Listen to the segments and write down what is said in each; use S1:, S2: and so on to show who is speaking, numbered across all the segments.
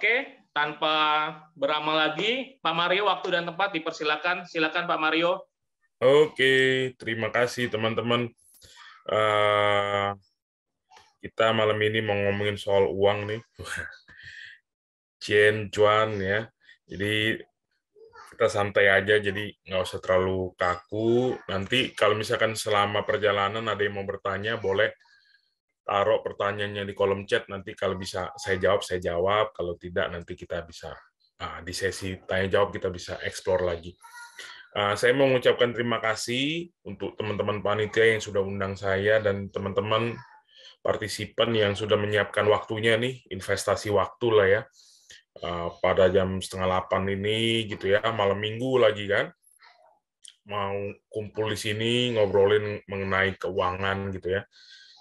S1: Oke, tanpa beramal lagi, Pak Mario, waktu dan tempat dipersilakan. Silakan Pak Mario.
S2: Oke, terima kasih teman-teman. Kita malam ini mau ngomongin soal uang nih. Cien, cuan ya. Jadi kita santai aja, jadi nggak usah terlalu kaku. Nanti kalau misalkan selama perjalanan ada yang mau bertanya, boleh taruh pertanyaannya di kolom chat. Nanti kalau bisa saya jawab. Kalau tidak, nanti kita bisa di sesi tanya jawab kita bisa explore lagi. Saya mau mengucapkan terima kasih untuk teman-teman panitia yang sudah undang saya dan teman-teman partisipan yang sudah menyiapkan waktunya nih, investasi waktu lah ya. Pada jam 7:30 ini gitu ya, malam minggu lagi kan, mau kumpul di sini ngobrolin mengenai keuangan gitu ya.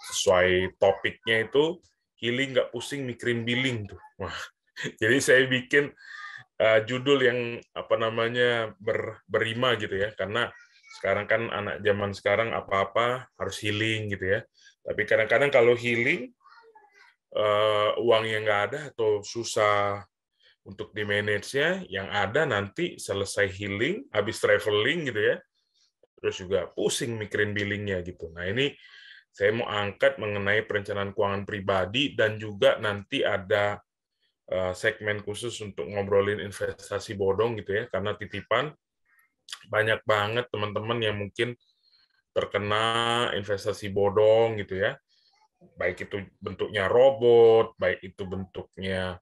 S2: Sesuai topiknya itu healing nggak pusing mikirin billing tuh. Wah, jadi saya bikin judul yang berima gitu ya, karena sekarang kan anak zaman sekarang apa-apa harus healing gitu ya. Tapi kadang-kadang kalau healing uangnya nggak ada atau susah untuk di manage-nya, yang ada nanti selesai healing, habis traveling gitu ya, terus juga pusing mikirin billingnya gitu. Nah ini saya mau angkat mengenai perencanaan keuangan pribadi dan juga nanti ada segmen khusus untuk ngobrolin investasi bodong gitu ya, karena titipan banyak banget teman-teman yang mungkin terkena investasi bodong gitu ya, baik itu bentuknya robot, baik itu bentuknya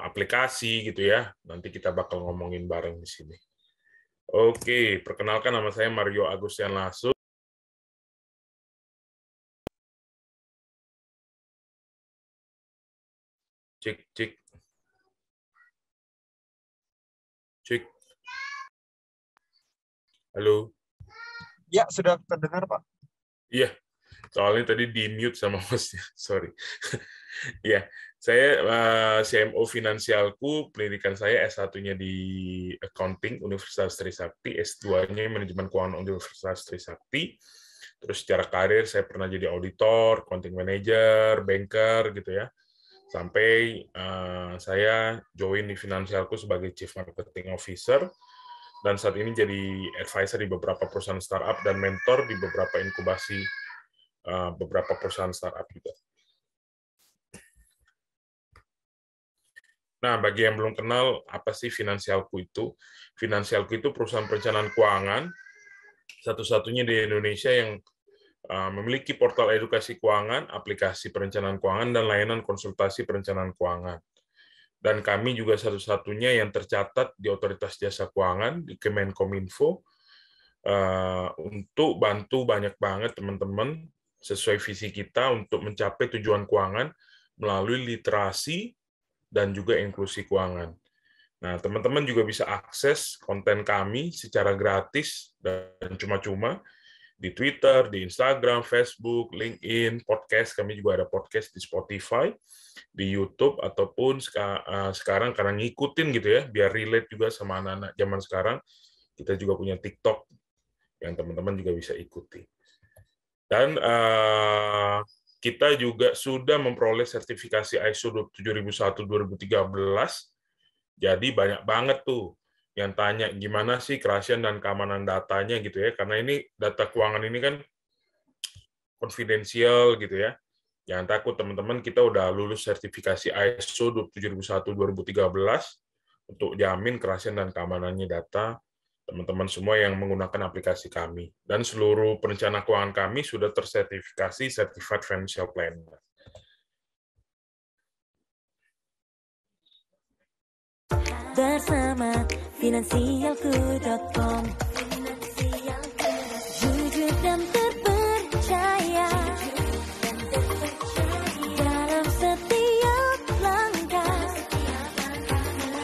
S2: aplikasi gitu ya. Nanti kita bakal ngomongin bareng di sini. Oke, perkenalkan nama saya Mario Agustian Lasso. Cek, cek. Cek. Halo.
S3: Ya, sudah terdengar, Pak.
S2: Iya, soalnya tadi di-mute sama hostnya. Sorry. Ya, saya CMO Finansialku, pendidikan saya S1-nya di Accounting Universitas Trisakti, S2-nya Manajemen Keuangan Universitas Trisakti. Terus secara karir saya pernah jadi auditor, accounting manager, banker gitu ya. Sampai saya join di Finansialku sebagai Chief Marketing Officer dan saat ini jadi advisor di beberapa perusahaan startup dan mentor di beberapa inkubasi beberapa perusahaan startup juga. Nah, bagi yang belum kenal, apa sih Finansialku itu? Finansialku itu perusahaan perencanaan keuangan, satu-satunya di Indonesia yang memiliki portal edukasi keuangan, aplikasi perencanaan keuangan, dan layanan konsultasi perencanaan keuangan. Dan kami juga satu-satunya yang tercatat di Otoritas Jasa Keuangan, di Kemenkominfo, untuk bantu banyak banget teman-teman sesuai visi kita untuk mencapai tujuan keuangan melalui literasi dan juga inklusi keuangan. Nah, teman-teman juga bisa akses konten kami secara gratis dan cuma-cuma di Twitter, di Instagram, Facebook, LinkedIn, podcast. Kami juga ada podcast di Spotify, di YouTube, ataupun sekarang karena ngikutin gitu ya, biar relate juga sama anak-anak zaman sekarang, kita juga punya TikTok yang teman-teman juga bisa ikuti. Dan kita juga sudah memperoleh sertifikasi ISO 7001-2013, jadi banyak banget tuh yang tanya gimana sih kerahasiaan dan keamanan datanya gitu ya, karena ini data keuangan ini kan konfidensial gitu ya. Jangan takut teman-teman, kita udah lulus sertifikasi ISO 7001-2013 untuk jamin kerahasiaan dan keamanannya data teman-teman semua yang menggunakan aplikasi kami. Dan seluruh perencana keuangan kami sudah tersertifikasi Certified Financial Planner.
S4: Bersama finansialku.com, jujur dan terpercaya dalam setiap langkah,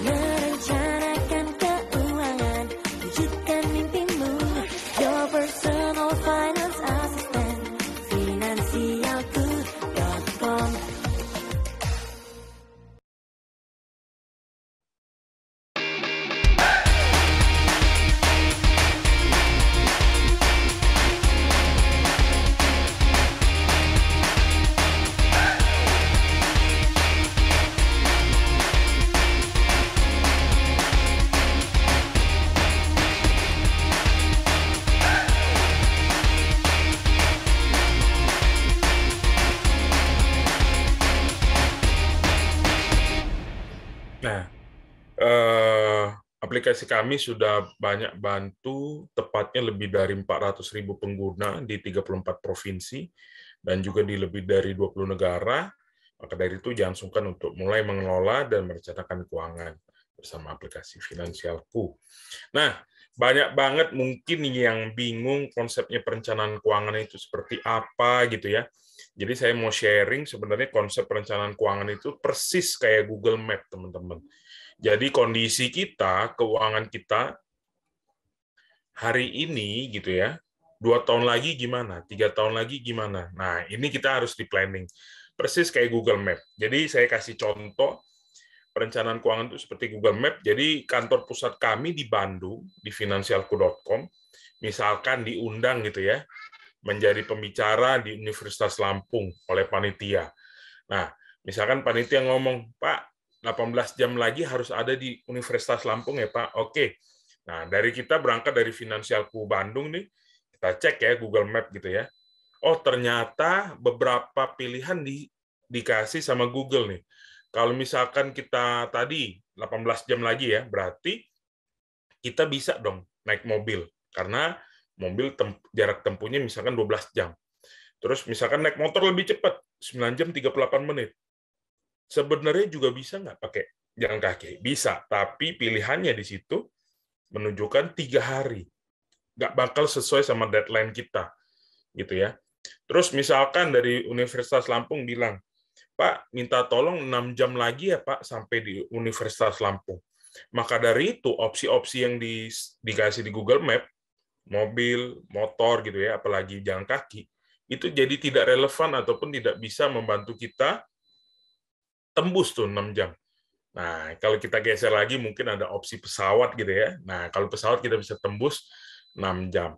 S4: merencanakan keuangan, wujudkan mimpimu, your personal finance assistant, finansialku.com.
S2: Nah, aplikasi kami sudah banyak bantu, tepatnya lebih dari 400.000 pengguna di 34 provinsi, dan juga di lebih dari 20 negara. Maka dari itu jangan sungkan untuk mulai mengelola dan merencanakan keuangan bersama aplikasi Finansialku. Nah, banyak banget mungkin yang bingung konsepnya perencanaan keuangan itu seperti apa gitu ya. Jadi saya mau sharing sebenarnya konsep perencanaan keuangan itu persis kayak Google Map, teman-teman. Jadi kondisi kita, keuangan kita hari ini gitu ya, 2 tahun lagi gimana, 3 tahun lagi gimana. Nah, ini kita harus di planning. Persis kayak Google Map. Jadi saya kasih contoh perencanaan keuangan itu seperti Google Map. Jadi kantor pusat kami di Bandung, di finansialku.com, misalkan diundang gitu ya, menjadi pembicara di Universitas Lampung oleh panitia. Nah, misalkan panitia ngomong, Pak, 18 jam lagi harus ada di Universitas Lampung ya, Pak. Oke. Nah, dari kita berangkat dari Finansialku Bandung nih, kita cek ya Google Map gitu ya. Oh, ternyata beberapa pilihan dikasih sama Google nih. Kalau misalkan kita tadi 18 jam lagi ya, berarti kita bisa dong naik mobil. Karena mobil jarak tempuhnya misalkan 12 jam. Terus misalkan naik motor lebih cepat, 9 jam 38 menit. Sebenarnya juga bisa nggak pakai jalan kaki? Bisa, tapi pilihannya di situ menunjukkan 3 hari. Nggak bakal sesuai sama deadline kita. Gitu ya. Terus misalkan dari Universitas Lampung bilang, Pak, minta tolong 6 jam lagi ya Pak sampai di Universitas Lampung. Maka dari itu, opsi-opsi yang dikasih di Google Map, mobil, motor gitu ya, apalagi jalan kaki, itu jadi tidak relevan ataupun tidak bisa membantu kita tembus tuh 6 jam. Nah, kalau kita geser lagi mungkin ada opsi pesawat gitu ya. Nah, kalau pesawat kita bisa tembus 6 jam.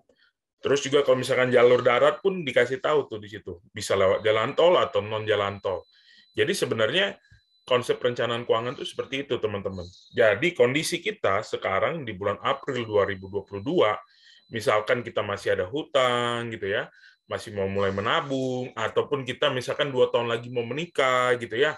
S2: Terus juga kalau misalkan jalur darat pun dikasih tahu tuh di situ. Bisa lewat jalan tol atau non jalan tol. Jadi sebenarnya konsep perencanaan keuangan itu seperti itu, teman-teman. Jadi kondisi kita sekarang di bulan April 2022, misalkan kita masih ada hutang gitu ya, masih mau mulai menabung, ataupun kita misalkan 2 tahun lagi mau menikah gitu ya.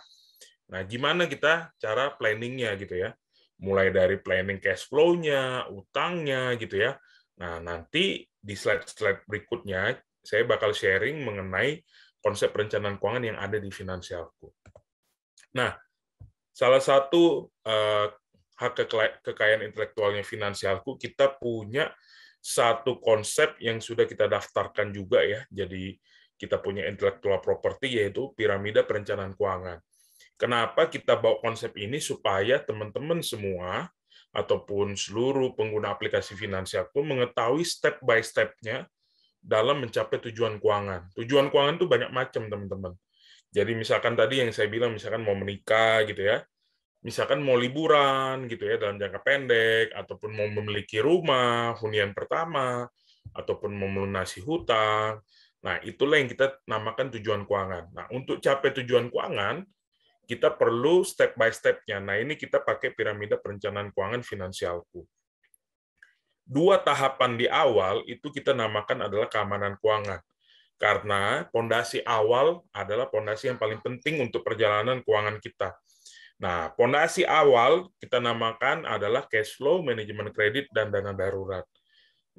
S2: Nah, gimana kita cara planningnya gitu ya? Mulai dari planning cash flow-nya, utangnya gitu ya. Nah, nanti di slide-slide berikutnya saya bakal sharing mengenai konsep perencanaan keuangan yang ada di Finansialku. Nah, salah satu hak kekayaan intelektualnya Finansialku, kita punya satu konsep yang sudah kita daftarkan juga ya. Jadi kita punya intellectual property yaitu piramida perencanaan keuangan. Kenapa kita bawa konsep ini? Supaya teman-teman semua ataupun seluruh pengguna aplikasi Finansialku mengetahui step by step-nya dalam mencapai tujuan keuangan. Tujuan keuangan itu banyak macam, teman-teman. Jadi misalkan tadi yang saya bilang, misalkan mau menikah gitu ya, misalkan mau liburan gitu ya dalam jangka pendek, ataupun mau memiliki rumah, hunian pertama, ataupun mau melunasi hutang. Nah, itulah yang kita namakan tujuan keuangan. Nah, untuk capai tujuan keuangan, kita perlu step by step-nya. Nah, ini kita pakai piramida perencanaan keuangan Finansialku. 2 tahapan di awal itu kita namakan adalah keamanan keuangan. Karena pondasi awal adalah pondasi yang paling penting untuk perjalanan keuangan kita. Nah, pondasi awal kita namakan adalah cash flow, manajemen kredit, dan dana darurat.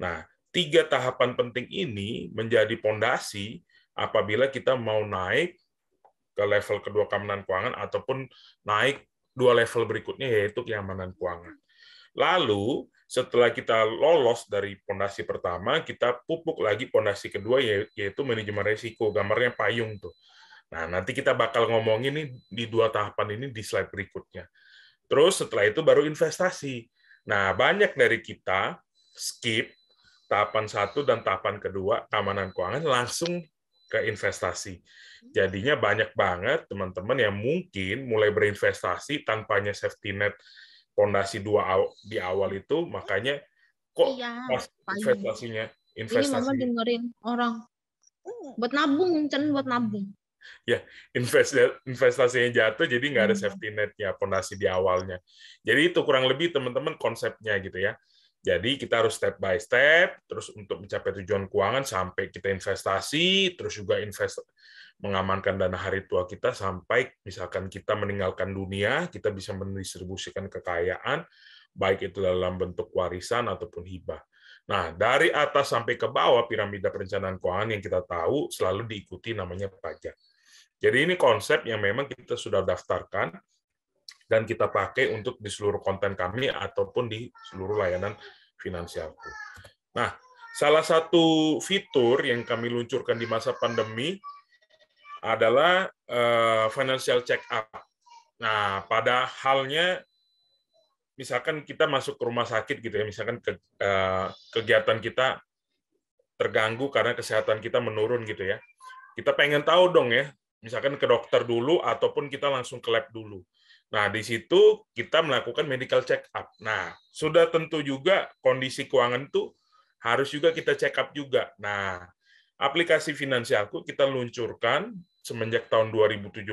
S2: Nah, 3 tahapan penting ini menjadi pondasi apabila kita mau naik ke level kedua keamanan keuangan ataupun naik 2 level berikutnya yaitu keamanan keuangan. Lalu setelah kita lolos dari pondasi pertama, kita pupuk lagi pondasi kedua yaitu manajemen risiko. Gambarnya payung tuh. Nah, nanti kita bakal ngomongin nih di 2 tahapan ini di slide berikutnya. Terus setelah itu baru investasi. Nah, banyak dari kita skip tahapan 1 dan tahapan kedua keamanan keuangan langsung ke investasi. Jadinya banyak banget teman-teman yang mungkin mulai berinvestasi tanpanya safety net pondasi 2 di awal itu, makanya kok pas investasinya
S5: Ini mama dengerin orang buat nabung, buat nabung.
S2: Ya, investasinya jatuh, jadi nggak ada safety net-nya, pondasi di awalnya. Jadi itu kurang lebih teman-teman konsepnya gitu ya. Jadi kita harus step by step, terus untuk mencapai tujuan keuangan sampai kita investasi, terus juga mengamankan dana hari tua kita sampai misalkan kita meninggalkan dunia, kita bisa mendistribusikan kekayaan, baik itu dalam bentuk warisan ataupun hibah. Nah, dari atas sampai ke bawah piramida perencanaan keuangan yang kita tahu selalu diikuti namanya pajak. Jadi ini konsep yang memang kita sudah daftarkan dan kita pakai untuk di seluruh konten kami ataupun di seluruh layanan finansialku. Nah, salah satu fitur yang kami luncurkan di masa pandemi adalah financial check up. Nah, pada halnya misalkan kita masuk ke rumah sakit gitu ya, misalkan kegiatan kita terganggu karena kesehatan kita menurun gitu ya. Kita pengen tahu dong ya, misalkan ke dokter dulu ataupun kita langsung ke lab dulu. Nah, di situ kita melakukan medical check up. Nah, sudah tentu juga kondisi keuangan itu harus juga kita check up juga. Nah, aplikasi Finansialku kita luncurkan semenjak tahun 2017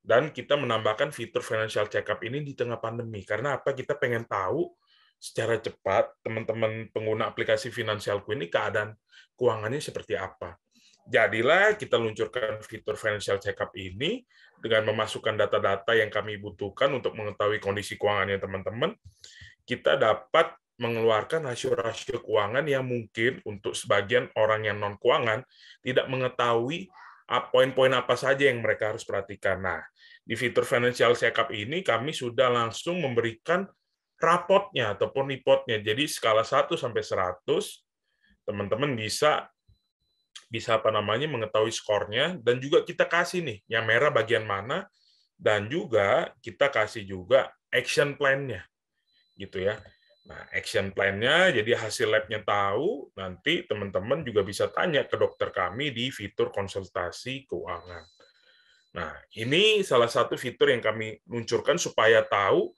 S2: dan kita menambahkan fitur financial check up ini di tengah pandemi. Karena apa? Kita pengen tahu secara cepat teman-teman pengguna aplikasi Finansialku ini keadaan keuangannya seperti apa. Jadilah kita luncurkan fitur financial check up ini dengan memasukkan data-data yang kami butuhkan untuk mengetahui kondisi keuangannya teman-teman. Kita dapat mengeluarkan rasio-rasio keuangan yang mungkin untuk sebagian orang yang non-keuangan tidak mengetahui poin-poin apa saja yang mereka harus perhatikan. Nah, di fitur financial check up ini kami sudah langsung memberikan rapotnya ataupun reportnya. Jadi skala 1 sampai 100 teman-teman bisa mengetahui skornya, dan juga kita kasih nih yang merah bagian mana, dan juga kita kasih juga action plan-nya gitu ya. Nah, action plan-nya jadi hasil lab-nya tahu, nanti teman-teman juga bisa tanya ke dokter kami di fitur konsultasi keuangan. Nah, ini salah satu fitur yang kami luncurkan supaya tahu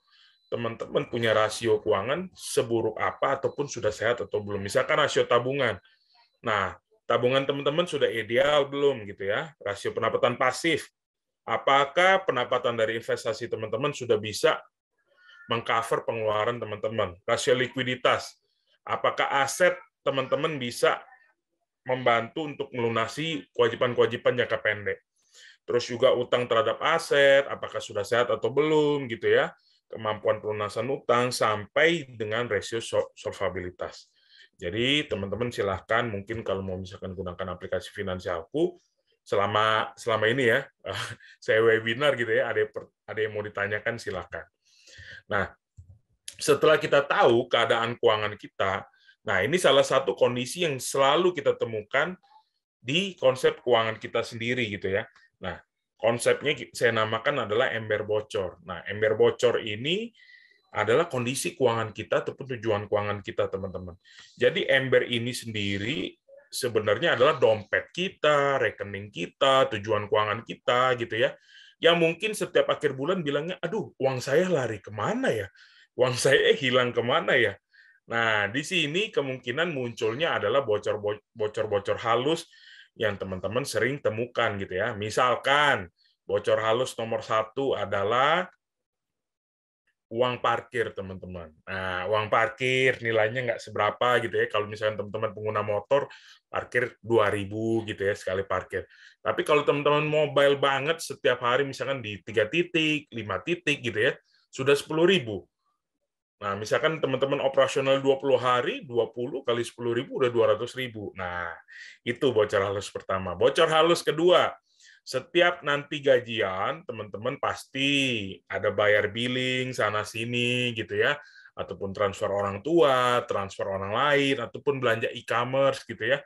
S2: teman-teman punya rasio keuangan seburuk apa ataupun sudah sehat atau belum. Misalkan rasio tabungan. Nah, tabungan teman-teman sudah ideal belum gitu ya? Rasio pendapatan pasif. Apakah pendapatan dari investasi teman-teman sudah bisa mengcover pengeluaran teman-teman? Rasio likuiditas. Apakah aset teman-teman bisa membantu untuk melunasi kewajiban-kewajiban jangka pendek? Terus juga utang terhadap aset, apakah sudah sehat atau belum gitu ya? Kemampuan pelunasan utang sampai dengan rasio solvabilitas. Jadi teman-teman silahkan mungkin kalau mau misalkan gunakan aplikasi Finansialku selama ini ya, saya webinar gitu ya, ada yang mau ditanyakan silahkan. Nah, setelah kita tahu keadaan keuangan kita, nah ini salah satu kondisi yang selalu kita temukan di konsep keuangan kita sendiri gitu ya. Nah, konsepnya saya namakan adalah ember bocor. Nah, ember bocor ini adalah kondisi keuangan kita ataupun tujuan keuangan kita, teman-teman. Jadi ember ini sendiri sebenarnya adalah dompet kita, rekening kita, tujuan keuangan kita gitu ya. Yang mungkin setiap akhir bulan bilangnya, aduh, uang saya lari kemana ya? Uang saya hilang kemana ya? Nah, di sini kemungkinan munculnya adalah bocor-bocor halus yang teman-teman sering temukan gitu ya. Misalkan bocor halus nomor 1 adalah uang parkir, teman-teman. Nah, uang parkir nilainya nggak seberapa gitu ya. Kalau misalkan teman-teman pengguna motor, parkir 2.000 gitu ya sekali parkir. Tapi kalau teman-teman mobile banget setiap hari misalkan di 3 titik, 5 titik gitu ya, sudah 10.000. Nah, misalkan teman-teman operasional 20 hari, 20 kali 10.000 udah 200.000. Nah, itu bocor halus pertama. Bocor halus kedua, setiap nanti gajian, teman-teman pasti ada bayar billing sana-sini gitu ya, ataupun transfer orang tua, transfer orang lain, ataupun belanja e-commerce gitu ya.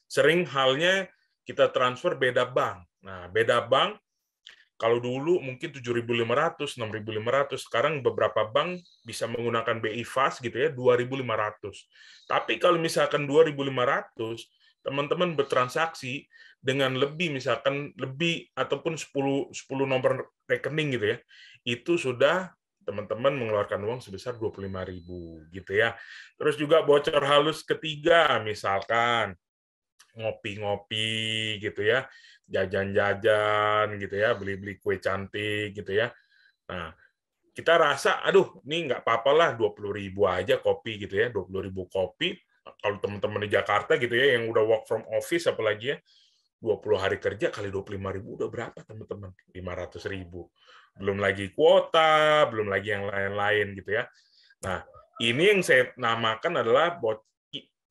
S2: Sering halnya kita transfer beda bank. Nah, beda bank, kalau dulu mungkin 7.500, 6.500, sekarang beberapa bank bisa menggunakan BI Fast gitu ya, 2.500. Tapi kalau misalkan 2.500, teman-teman bertransaksi dengan misalkan lebih ataupun 10 nomor rekening gitu ya, itu sudah teman-teman mengeluarkan uang sebesar 25.000 gitu ya. Terus juga bocor halus ketiga, misalkan ngopi-ngopi gitu ya, jajan-jajan gitu ya, beli-beli kue cantik gitu ya. Nah, kita rasa, aduh, ini nggak apa-apa lah, 20.000 aja kopi gitu ya, 20.000 kopi. Kalau teman-teman di Jakarta gitu ya, yang udah work from office apalagi ya, 20 hari kerja kali 25.000 udah berapa teman-teman? 500.000. Belum lagi kuota, belum lagi yang lain-lain gitu ya. Nah, ini yang saya namakan adalah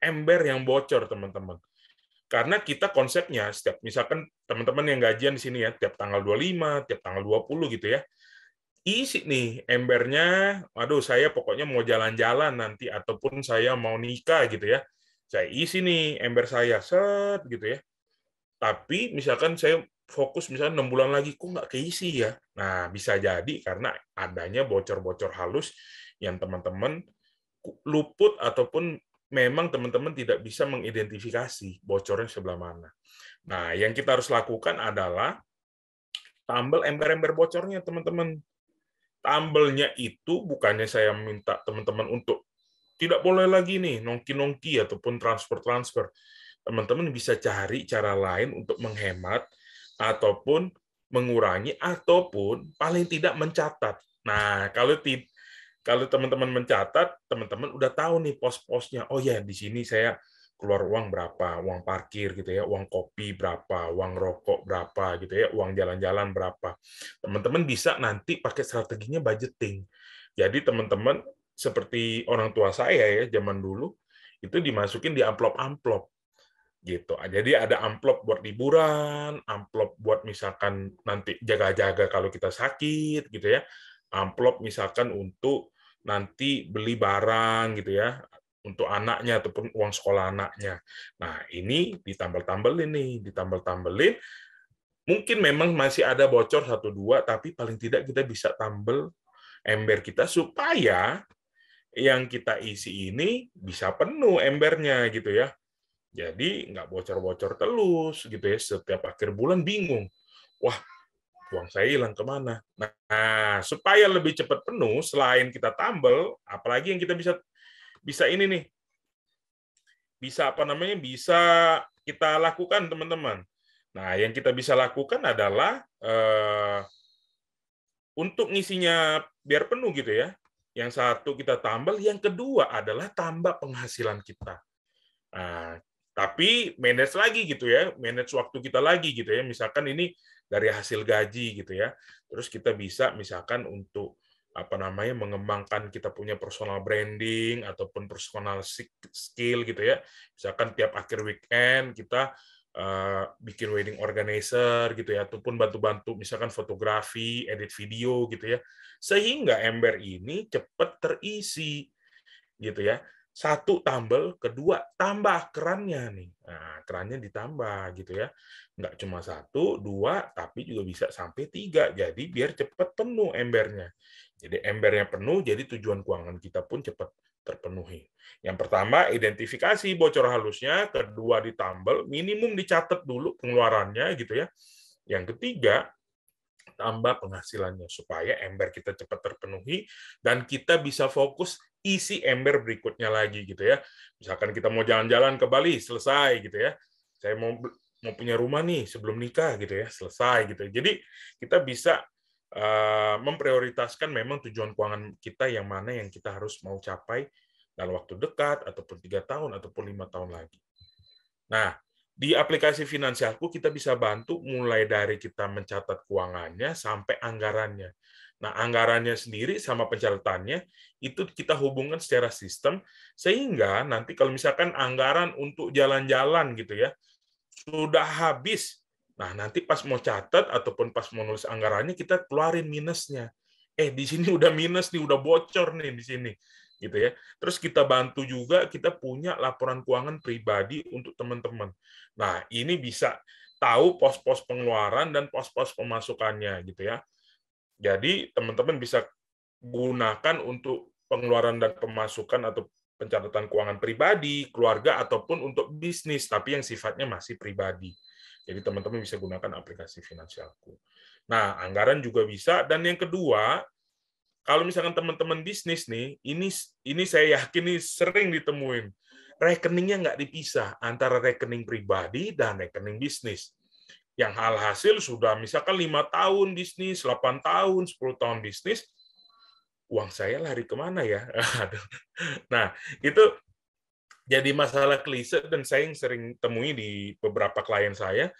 S2: ember yang bocor, teman-teman. Karena kita konsepnya setiap misalkan teman-teman yang gajian di sini ya, tiap tanggal 25, tiap tanggal 20 gitu ya. Isi nih embernya, aduh saya pokoknya mau jalan-jalan nanti ataupun saya mau nikah gitu ya. Saya isi nih ember saya set gitu ya. Tapi misalkan saya fokus misalnya 6 bulan lagi, kok nggak keisi ya? Nah, bisa jadi karena adanya bocor-bocor halus yang teman-teman luput ataupun memang teman-teman tidak bisa mengidentifikasi bocornya sebelah mana. Nah, yang kita harus lakukan adalah tambal ember-ember bocornya, teman-teman. Tambelnya itu bukannya saya minta teman-teman untuk tidak boleh lagi nih nongki-nongki ataupun transfer-transfer. Teman-teman bisa cari cara lain untuk menghemat ataupun mengurangi ataupun paling tidak mencatat. Nah, kalau teman-teman mencatat, teman-teman udah tahu nih pos-posnya. Oh ya, di sini saya keluar uang berapa, uang parkir gitu ya, uang kopi berapa, uang rokok berapa gitu ya, uang jalan-jalan berapa. Teman-teman bisa nanti pakai strateginya budgeting. Jadi teman-teman seperti orang tua saya ya zaman dulu itu dimasukin di amplop-amplop gitu. Jadi ada amplop buat liburan, amplop buat misalkan nanti jaga-jaga kalau kita sakit gitu ya. Amplop misalkan untuk nanti beli barang gitu ya untuk anaknya ataupun uang sekolah anaknya. Nah, ini ditambal-tambelin nih, ditambal-tambelin. Mungkin memang masih ada bocor 1-2 tapi paling tidak kita bisa tambel ember kita supaya yang kita isi ini bisa penuh embernya gitu ya. Jadi nggak bocor-bocor terus gitu ya. Setiap akhir bulan bingung. Wah, uang saya hilang kemana? Nah, supaya lebih cepat penuh, selain kita tambal, apalagi yang kita bisa ini nih, bisa apa namanya? Bisa kita lakukan, teman-teman. Nah, yang kita bisa lakukan adalah untuk ngisinya biar penuh gitu ya. Yang satu kita tambal, yang kedua adalah tambah penghasilan kita. Nah, tapi manage lagi gitu ya, manage waktu kita lagi gitu ya. Misalkan ini dari hasil gaji gitu ya. Terus kita bisa misalkan untuk apa namanya mengembangkan kita punya personal branding ataupun personal skill gitu ya. Misalkan tiap akhir weekend kita bikin wedding organizer gitu ya, ataupun bantu-bantu misalkan fotografi, edit video gitu ya. Sehingga ember ini cepat terisi gitu ya. Satu tambal, kedua tambah kerannya nih. Nah, kerannya ditambah gitu ya. Nggak cuma 1, 2, tapi juga bisa sampai 3. Jadi biar cepat penuh embernya. Jadi embernya penuh, jadi tujuan keuangan kita pun cepat terpenuhi. Yang pertama, identifikasi bocor halusnya. Kedua, ditambal. Minimum dicatat dulu pengeluarannya gitu ya. Yang ketiga, tambah penghasilannya supaya ember kita cepat terpenuhi dan kita bisa fokus isi ember berikutnya lagi gitu ya. Misalkan kita mau jalan-jalan ke Bali, selesai gitu ya. Saya mau punya rumah nih sebelum nikah gitu ya, selesai gitu. Jadi kita bisa memprioritaskan memang tujuan keuangan kita yang mana yang kita harus mau capai dalam waktu dekat ataupun 3 tahun ataupun 5 tahun lagi. Nah, di aplikasi Finansialku kita bisa bantu mulai dari kita mencatat keuangannya sampai anggarannya. Nah, anggarannya sendiri sama pencatatannya itu kita hubungkan secara sistem sehingga nanti kalau misalkan anggaran untuk jalan-jalan gitu ya sudah habis. Nah, nanti pas mau catat ataupun pas mau nulis anggarannya kita keluarin minusnya. Di sini udah minus nih, udah bocor nih di sini. Gitu ya. Terus kita bantu juga kita punya laporan keuangan pribadi untuk teman-teman. Nah, ini bisa tahu pos-pos pengeluaran dan pos-pos pemasukannya gitu ya. Jadi teman-teman bisa gunakan untuk pengeluaran dan pemasukan atau pencatatan keuangan pribadi, keluarga ataupun untuk bisnis tapi yang sifatnya masih pribadi. Jadi teman-teman bisa gunakan aplikasi Finansialku. Nah, anggaran juga bisa dan yang kedua kalau misalkan teman-teman bisnis nih, ini saya yakin nih sering ditemuin. Rekeningnya nggak dipisah antara rekening pribadi dan rekening bisnis. Yang alhasil sudah misalkan 5 tahun bisnis, 8 tahun, 10 tahun bisnis, uang saya lari kemana ya? Nah, itu jadi masalah klise dan saya yang sering temui di beberapa klien saya.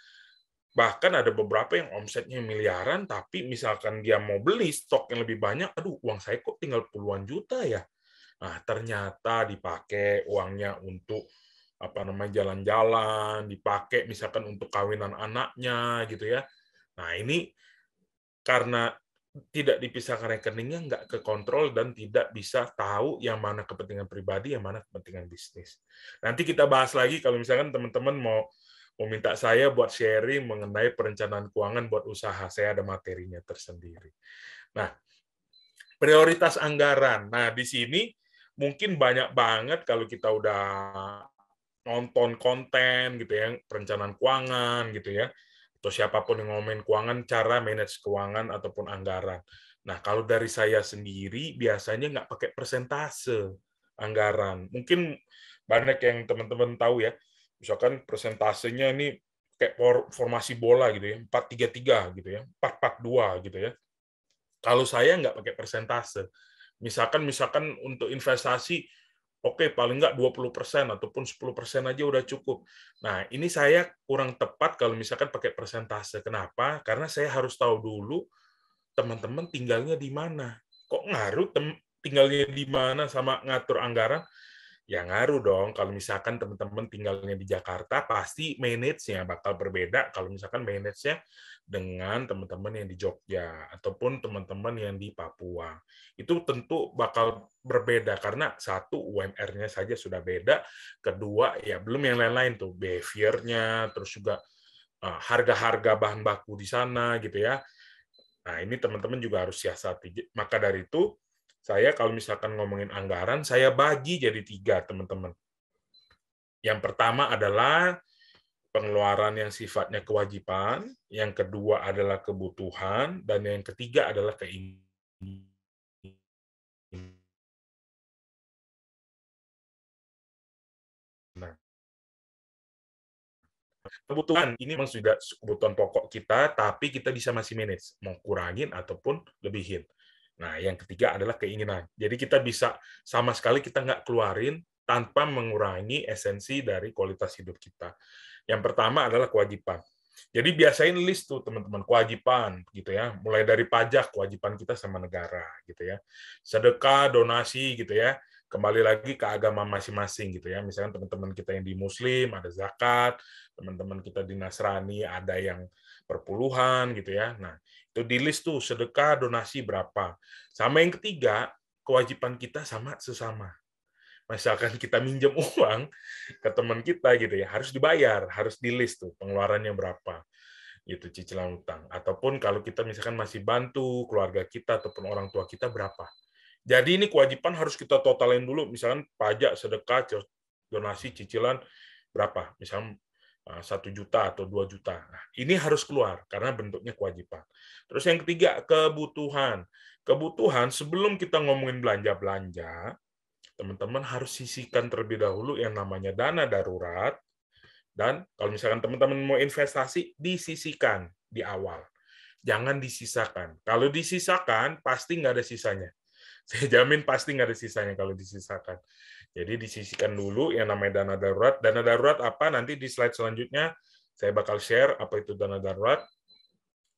S2: Bahkan ada beberapa yang omsetnya miliaran, tapi misalkan dia mau beli stok yang lebih banyak, aduh uang saya kok tinggal puluhan juta ya. Nah, ternyata dipakai uangnya untuk jalan-jalan, dipakai misalkan untuk kawinan anaknya gitu ya. Nah, ini karena tidak dipisahkan rekeningnya, nggak kekontrol dan tidak bisa tahu yang mana kepentingan pribadi, yang mana kepentingan bisnis. Nanti kita bahas lagi kalau misalkan teman-teman mau minta saya buat sharing mengenai perencanaan keuangan buat usaha. Saya ada materinya tersendiri. Nah, prioritas anggaran. Nah, di sini mungkin banyak banget kalau kita udah nonton konten gitu ya, perencanaan keuangan gitu ya, atau siapapun yang ngomongin keuangan, cara manage keuangan ataupun anggaran. Nah, kalau dari saya sendiri biasanya nggak pakai persentase anggaran. Mungkin banyak yang teman-teman tahu ya, misalkan persentasenya ini kayak formasi bola gitu ya, 4-3-3 gitu ya, 4-4-2 gitu ya. Kalau saya nggak pakai persentase. Misalkan untuk investasi, oke, paling nggak 20% ataupun 10% aja udah cukup. Nah, ini saya kurang tepat kalau misalkan pakai persentase. Kenapa? Karena saya harus tahu dulu teman-teman tinggalnya di mana. Kok ngaruh tinggalnya di mana sama ngatur anggaran? Ya ngaruh dong. Kalau misalkan teman-teman tinggalnya di Jakarta, pasti manage-nya bakal berbeda kalau misalkan manage-nya dengan teman-teman yang di Jogja ataupun teman-teman yang di Papua. Itu tentu bakal berbeda karena satu, UMR-nya saja sudah beda, kedua ya belum yang lain-lain tuh, behavior-nya, terus juga harga-harga bahan baku di sana gitu ya. Nah, ini teman-teman juga harus siasati. Maka dari itu, saya kalau misalkan ngomongin anggaran, saya bagi jadi 3, teman-teman. Yang pertama adalah pengeluaran yang sifatnya kewajiban, yang kedua adalah kebutuhan, dan yang ketiga adalah keinginan. Kebutuhan ini memang sudah kebutuhan pokok kita, tapi kita bisa masih manage, mau kurangin ataupun lebihin. Nah, yang ketiga adalah keinginan. Jadi kita bisa sama sekali kita nggak keluarin tanpa mengurangi esensi dari kualitas hidup kita. Yang pertama adalah kewajiban. Jadi biasain list tuh teman-teman kewajiban gitu ya, mulai dari pajak kewajiban kita sama negara gitu ya, sedekah, donasi gitu ya, kembali lagi ke agama masing-masing gitu ya. Misalkan teman-teman kita yang di Muslim ada zakat, teman-teman kita di Nasrani ada yang perpuluhan gitu ya. Nah, itu di list tuh sedekah, donasi berapa. Sama yang ketiga, kewajiban kita sama sesama. Misalkan kita minjem uang ke teman kita gitu ya, harus dibayar, harus di list tuh pengeluarannya berapa. Itu cicilan utang. Ataupun kalau kita misalkan masih bantu keluarga kita ataupun orang tua kita berapa. Jadi ini kewajiban harus kita totalin dulu, misalkan pajak, sedekah, donasi, cicilan berapa. Misalnya 1 juta atau 2 juta. Nah, ini harus keluar karena bentuknya kewajiban. Terus yang ketiga, kebutuhan. Kebutuhan sebelum kita ngomongin belanja-belanja, teman-teman harus sisihkan terlebih dahulu yang namanya dana darurat, dan kalau misalkan teman-teman mau investasi, disisihkan di awal. Jangan disisakan. Kalau disisakan, pasti nggak ada sisanya. Saya jamin pasti nggak ada sisanya kalau disisakan. Jadi disisihkan dulu yang namanya dana darurat. Dana darurat apa? Nanti di slide selanjutnya saya bakal share apa itu dana darurat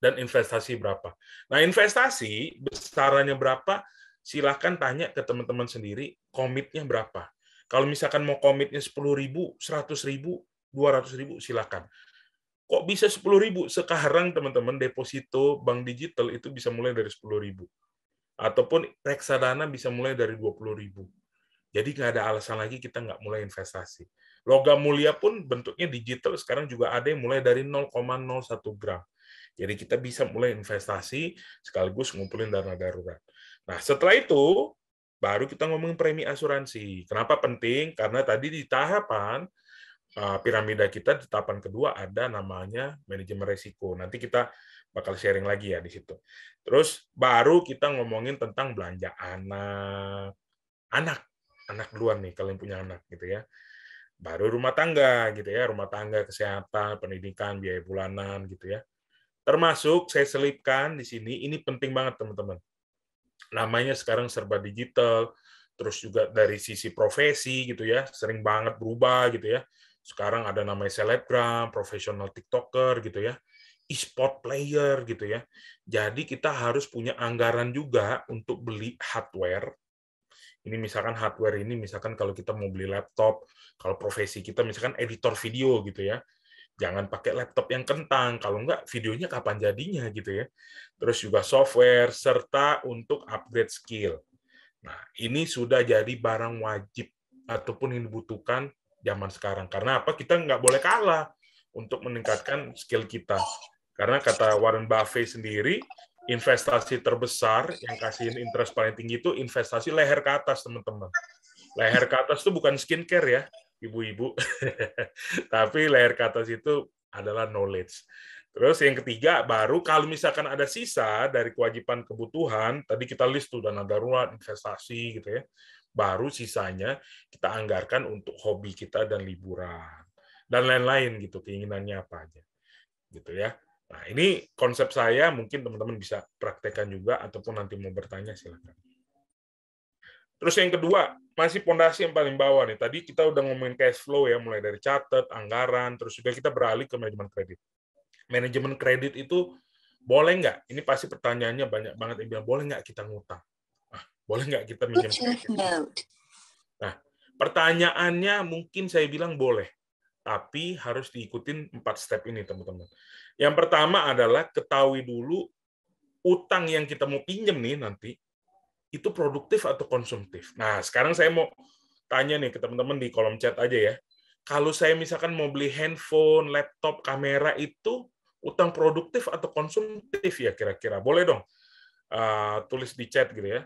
S2: dan investasi berapa. Nah, investasi besarannya berapa? Silahkan tanya ke teman-teman sendiri, komitnya berapa. Kalau misalkan mau komitnya 10.000, 100.000, 200.000, silakan. Kok bisa 10.000? Sekarang teman-teman deposito bank digital itu bisa mulai dari 10.000. Ataupun reksadana bisa mulai dari 20.000. Jadi nggak ada alasan lagi kita nggak mulai investasi. Logam mulia pun bentuknya digital, sekarang juga ada yang mulai dari 0,01 gram. Jadi kita bisa mulai investasi sekaligus ngumpulin dana darurat. Nah, setelah itu baru kita ngomongin premi asuransi. Kenapa penting? Karena tadi di tahapan piramida kita, di tahapan kedua ada namanya manajemen risiko. Nanti kita bakal sharing lagi ya di situ. Terus baru kita ngomongin tentang belanja anak duluan nih kalian punya anak gitu ya. Baru rumah tangga gitu ya, rumah tangga, kesehatan, pendidikan, biaya bulanan gitu ya. Termasuk saya selipkan di sini, ini penting banget teman-teman. Namanya sekarang serba digital, terus juga dari sisi profesi gitu ya, sering banget berubah gitu ya. Sekarang ada namanya selebgram, profesional TikToker gitu ya. e-sport player gitu ya. Jadi kita harus punya anggaran juga untuk beli hardware. Ini misalkan hardware ini, misalkan kalau kita mau beli laptop, kalau profesi kita misalkan editor video gitu ya, jangan pakai laptop yang kentang, kalau enggak videonya kapan jadinya gitu ya. Terus juga software, serta untuk upgrade skill. Nah, ini sudah jadi barang wajib ataupun yang dibutuhkan zaman sekarang. Karena apa? Kita nggak boleh kalah untuk meningkatkan skill kita. Karena kata Warren Buffett sendiri, investasi terbesar yang kasihin interest paling tinggi itu investasi leher ke atas, teman-teman. Leher ke atas itu bukan skincare ya, ibu-ibu. Tapi leher ke atas itu adalah knowledge. Terus yang ketiga, baru kalau misalkan ada sisa dari kewajiban kebutuhan, tadi kita list tuh dana darurat, investasi gitu ya, baru sisanya kita anggarkan untuk hobi kita dan liburan. Dan lain-lain gitu, keinginannya apa aja. Gitu ya. Nah, ini konsep saya, mungkin teman-teman bisa praktekkan juga, ataupun nanti mau bertanya, silakan. Terus yang kedua, masih pondasi yang paling bawah nih. Tadi kita udah ngomongin cash flow ya, mulai dari catat, anggaran, terus juga kita beralih ke manajemen kredit. Manajemen kredit itu boleh nggak? Ini pasti pertanyaannya banyak banget yang bilang, boleh nggak kita ngutang? Boleh nggak kita minjem kredit? Nah, pertanyaannya mungkin saya bilang boleh, tapi harus diikutin 4 step ini, teman-teman. Yang pertama adalah ketahui dulu utang yang kita mau pinjam nih nanti, itu produktif atau konsumtif. Nah, sekarang saya mau tanya nih ke teman-teman di kolom chat aja ya. Kalau saya misalkan mau beli handphone, laptop, kamera itu utang produktif atau konsumtif ya kira-kira? Boleh dong tulis di chat gitu ya.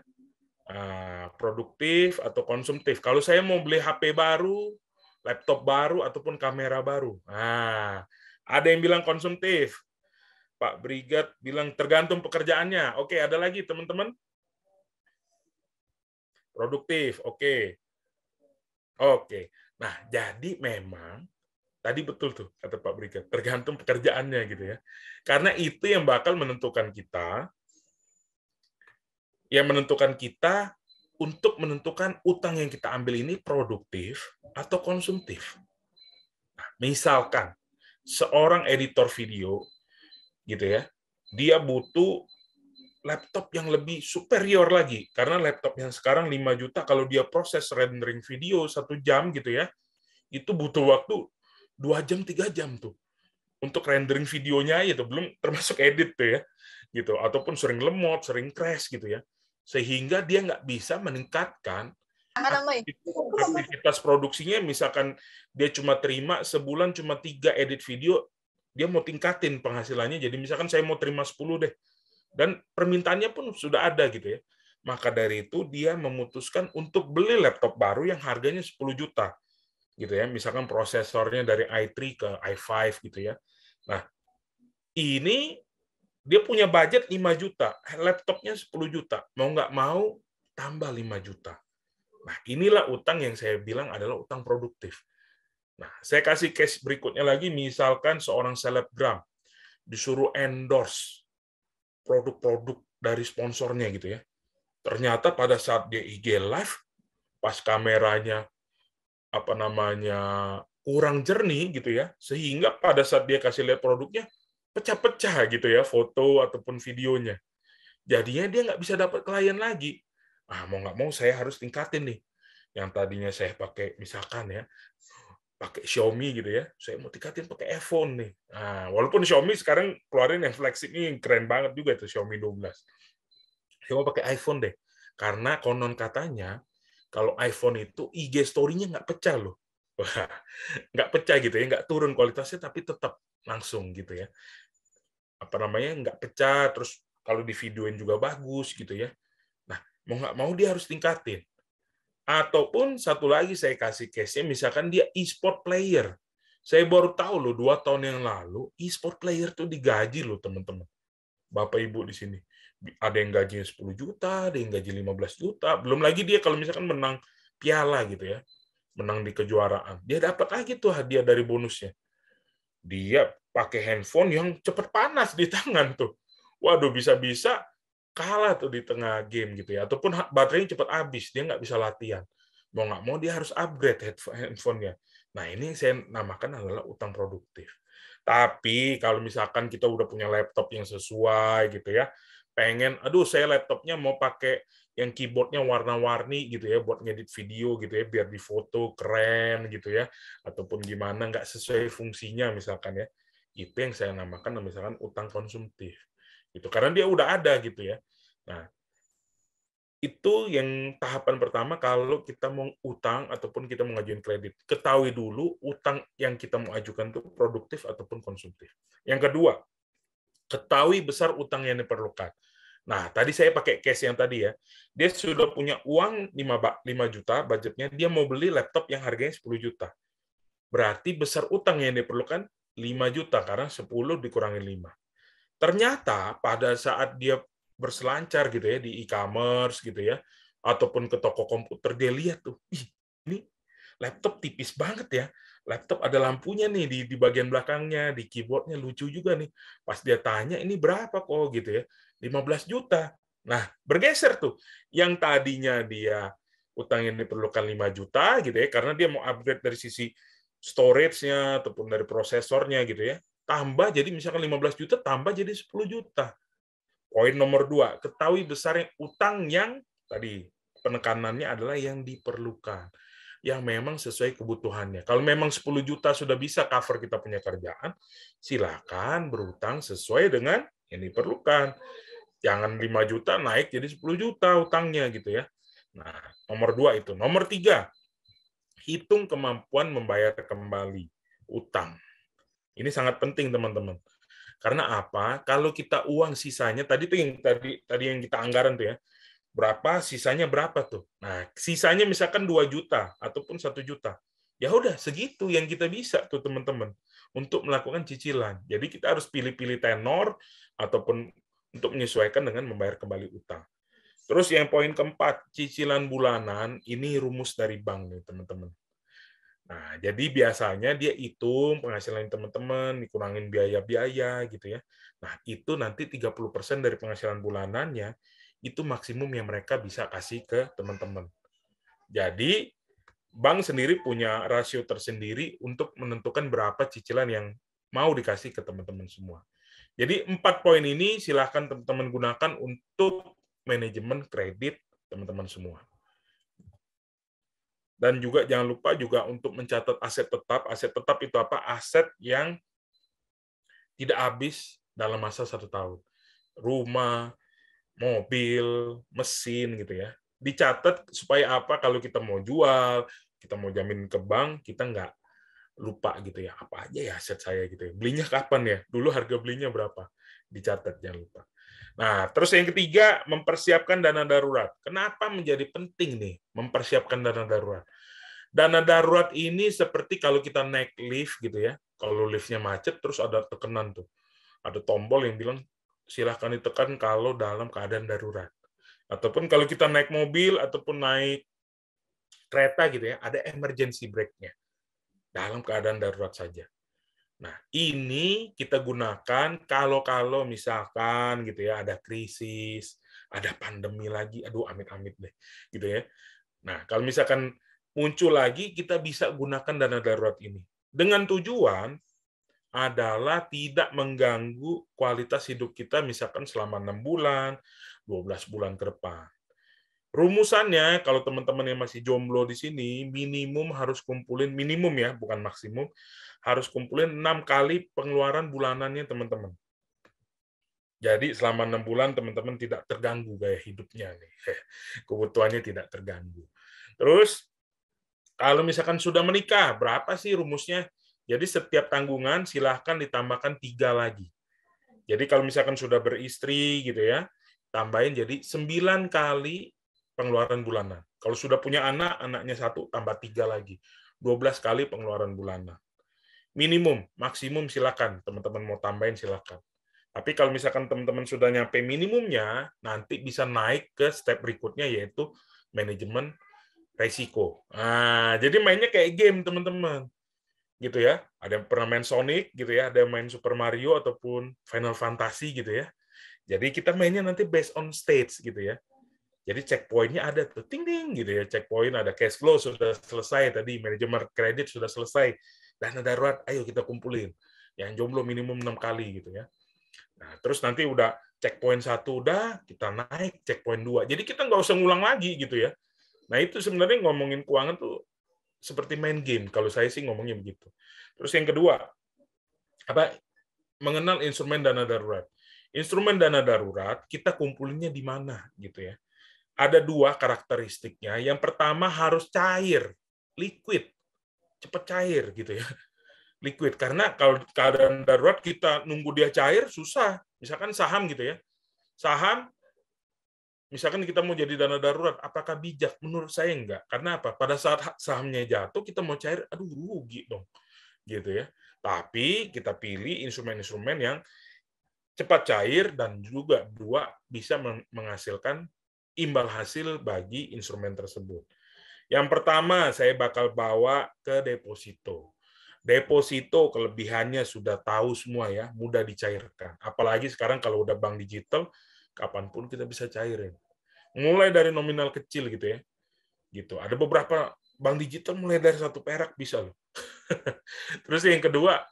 S2: Produktif atau konsumtif. Kalau saya mau beli HP baru, laptop baru, ataupun kamera baru. Nah, ada yang bilang konsumtif. Pak Brigad bilang tergantung pekerjaannya. Oke, ada lagi teman-teman? Produktif, oke. Oke. Nah, jadi memang tadi betul tuh kata Pak Brigad, tergantung pekerjaannya gitu ya. Karena itu yang bakal menentukan kita untuk menentukan utang yang kita ambil ini produktif atau konsumtif. Nah, misalkan seorang editor video gitu ya, dia butuh laptop yang lebih superior lagi, karena laptop yang sekarang 5 juta kalau dia proses rendering video 1 jam gitu ya, itu butuh waktu 2 jam 3 jam tuh untuk rendering videonya aja tuh, belum termasuk edit tuh ya gitu, ataupun sering lemot, sering crash gitu ya, sehingga dia nggak bisa meningkatkan aktivitas produksinya. Misalkan dia cuma terima sebulan cuma 3 edit video, dia mau tingkatin penghasilannya, jadi misalkan saya mau terima 10 deh, dan permintaannya pun sudah ada gitu ya. Maka dari itu dia memutuskan untuk beli laptop baru yang harganya 10 juta gitu ya. Misalkan prosesornya dari i3 ke i5 gitu ya. Nah, ini dia punya budget 5 juta, laptopnya 10 juta. Mau nggak mau tambah 5 juta. Nah, inilah utang yang saya bilang adalah utang produktif. Nah, saya kasih case berikutnya lagi, misalkan seorang selebgram disuruh endorse produk-produk dari sponsornya gitu ya. Ternyata pada saat dia IG live, pas kameranya kurang jernih gitu ya, sehingga pada saat dia kasih lihat produknya pecah-pecah gitu ya, foto ataupun videonya. Jadinya dia nggak bisa dapat klien lagi. Mau nggak mau saya harus tingkatin nih. Yang tadinya saya pakai misalkan ya, pakai Xiaomi gitu ya, saya mau tingkatin pakai iPhone nih. Nah, walaupun Xiaomi sekarang keluarin yang flagship ini keren banget juga itu Xiaomi 12. Saya mau pakai iPhone deh, karena konon katanya kalau iPhone itu IG story-nya nggak pecah loh. Wah, nggak pecah gitu ya, nggak turun kualitasnya, tapi tetap langsung gitu ya. Nggak pecah, terus kalau di videoin juga bagus gitu ya. Nah, mau nggak mau dia harus tingkatin. Ataupun satu lagi saya kasih case-nya, misalkan dia e-sport player. Saya baru tahu loh 2 tahun yang lalu, e-sport player tuh digaji loh teman-teman. Bapak Ibu di sini. Ada yang gajinya 10 juta, ada yang gaji 15 juta. Belum lagi dia kalau misalkan menang piala gitu ya, menang di kejuaraan. Dia dapat lagi tuh hadiah dari bonusnya. Dia pakai handphone yang cepat panas di tangan tuh. Waduh, bisa-bisa kalah tuh di tengah game gitu ya, ataupun baterainya cepat habis, dia nggak bisa latihan. Mau nggak mau dia harus upgrade handphonenya. Nah, ini yang saya namakan adalah utang produktif. Tapi kalau misalkan kita udah punya laptop yang sesuai gitu ya, pengen, aduh saya laptopnya mau pakai yang keyboardnya warna-warni gitu ya, buat ngedit video gitu ya, biar di foto keren gitu ya, ataupun gimana, nggak sesuai fungsinya misalkan ya, itu yang saya namakan misalkan utang konsumtif. Gitu. Karena dia udah ada gitu ya. Nah, itu yang tahapan pertama kalau kita mau utang ataupun kita mau ngajuin kredit. Ketahui dulu utang yang kita mau ajukan itu produktif ataupun konsumtif. Yang kedua, ketahui besar utang yang diperlukan. Nah, tadi saya pakai case yang tadi ya. Dia sudah punya uang 5 juta budgetnya, dia mau beli laptop yang harganya 10 juta. Berarti besar utang yang diperlukan 5 juta, karena 10 dikurangi 5. Ternyata pada saat dia berselancar gitu ya di e-commerce gitu ya, ataupun ke toko komputer, dia lihat tuh, ih, ini laptop tipis banget ya. Laptop ada lampunya nih di bagian belakangnya, di keyboardnya lucu juga nih. Pas dia tanya, ini berapa kok gitu ya? 15 juta. Nah, bergeser tuh. Yang tadinya dia utang yang diperlukan 5 juta gitu ya, karena dia mau upgrade dari sisi storage-nya ataupun dari prosesornya gitu ya. Tambah jadi misalkan 15 juta, tambah jadi 10 juta. Poin nomor 2, ketahui besarnya utang yang tadi penekanannya adalah yang diperlukan, yang memang sesuai kebutuhannya. Kalau memang 10 juta sudah bisa cover kita punya kerjaan, silakan berutang sesuai dengan yang diperlukan. Jangan 5 juta naik jadi 10 juta utangnya gitu ya. Nah, nomor 2 itu. Nomor 3, hitung kemampuan membayar kembali utang. Ini sangat penting teman-teman. Karena apa? Kalau kita uang sisanya tadi tuh yang tadi yang kita anggaran tuh ya. Berapa sisanya berapa tuh? Nah, sisanya misalkan 2 juta ataupun 1 juta. Ya udah segitu yang kita bisa tuh teman-teman untuk melakukan cicilan. Jadi kita harus pilih-pilih tenor ataupun untuk menyesuaikan dengan membayar kembali utang. Terus yang poin keempat, cicilan bulanan, ini rumus dari bank nih teman-teman. Nah, jadi biasanya dia hitung penghasilan teman-teman, dikurangin biaya-biaya gitu ya. Nah, itu nanti 30% dari penghasilan bulanannya, itu maksimum yang mereka bisa kasih ke teman-teman. Jadi, bank sendiri punya rasio tersendiri untuk menentukan berapa cicilan yang mau dikasih ke teman-teman semua. Jadi, 4 poin ini silahkan teman-teman gunakan untuk manajemen kredit teman-teman semua. Dan juga jangan lupa juga untuk mencatat aset tetap. Aset tetap itu apa? Aset yang tidak habis dalam masa 1 tahun. Rumah, mobil, mesin gitu ya. Dicatat supaya apa? Kalau kita mau jual, kita mau jamin ke bank, kita nggak lupa gitu ya. Apa aja ya aset saya gitu ya. Belinya kapan ya? Dulu harga belinya berapa? Dicatat, jangan lupa. Nah, terus yang ketiga, mempersiapkan dana darurat. Kenapa menjadi penting nih mempersiapkan dana darurat? Dana darurat ini seperti kalau kita naik lift gitu ya. Kalau liftnya macet, terus ada tekenan tuh. Ada tombol yang bilang, silahkan ditekan kalau dalam keadaan darurat. Ataupun kalau kita naik mobil, ataupun naik kereta gitu ya, ada emergency brake-nya. Dalam keadaan darurat saja. Nah, ini kita gunakan kalau misalkan gitu ya ada krisis, ada pandemi lagi, aduh amit-amit deh, gitu ya. Nah, kalau misalkan muncul lagi, kita bisa gunakan dana darurat ini. Dengan tujuan adalah tidak mengganggu kualitas hidup kita misalkan selama 6 bulan, 12 bulan ke depan. Rumusannya, kalau teman-teman yang masih jomblo di sini, minimum harus kumpulin, minimum ya, bukan maksimum, harus kumpulin 6 kali pengeluaran bulanannya teman-teman. Jadi selama 6 bulan teman-teman tidak terganggu gaya hidupnya nih. Kebutuhannya tidak terganggu. Terus, kalau misalkan sudah menikah, berapa sih rumusnya? Jadi setiap tanggungan silahkan ditambahkan 3 lagi. Jadi kalau misalkan sudah beristri gitu ya, tambahin jadi 9 kali pengeluaran bulanan. Kalau sudah punya anak, anaknya 1 tambah 3 lagi. 12 kali pengeluaran bulanan. Minimum, maksimum silakan. Teman-teman mau tambahin silakan. Tapi kalau misalkan teman-teman sudah nyampe minimumnya, nanti bisa naik ke step berikutnya yaitu manajemen resiko. Nah, jadi mainnya kayak game teman-teman. Gitu ya. Ada yang pernah main Sonic gitu ya, ada yang main Super Mario ataupun Final Fantasy gitu ya. Jadi kita mainnya nanti based on stage gitu ya. Jadi checkpoint-nya ada tuh, ting-ting gitu ya, checkpoint ada cash flow sudah selesai tadi, manajemen kredit sudah selesai, dana darurat, ayo kita kumpulin. Yang jomblo minimum 6 kali gitu ya. Nah, terus nanti udah checkpoint 1 udah, kita naik checkpoint 2. Jadi kita nggak usah ngulang lagi gitu ya. Nah, itu sebenarnya ngomongin keuangan tuh seperti main game. Kalau saya sih ngomongnya begitu. Terus yang kedua, mengenal instrumen dana darurat. Instrumen dana darurat kita kumpulinnya di mana gitu ya. Ada 2 karakteristiknya. Yang pertama harus cair, liquid, cepat cair gitu ya. Liquid, karena kalau keadaan darurat kita nunggu dia cair susah. Misalkan saham gitu ya. Saham, misalkan kita mau jadi dana darurat, apakah bijak? Menurut saya enggak. Karena apa? Pada saat sahamnya jatuh, kita mau cair, aduh rugi dong. Gitu ya. Tapi kita pilih instrumen-instrumen yang cepat cair dan juga 2 bisa menghasilkan imbal hasil bagi instrumen tersebut. Yang pertama, saya bakal bawa ke deposito. Deposito kelebihannya sudah tahu semua ya, mudah dicairkan. Apalagi sekarang kalau udah bank digital, kapanpun kita bisa cairin. Mulai dari nominal kecil gitu ya. Gitu. Ada beberapa bank digital mulai dari 1 perak bisa loh. Terus yang kedua,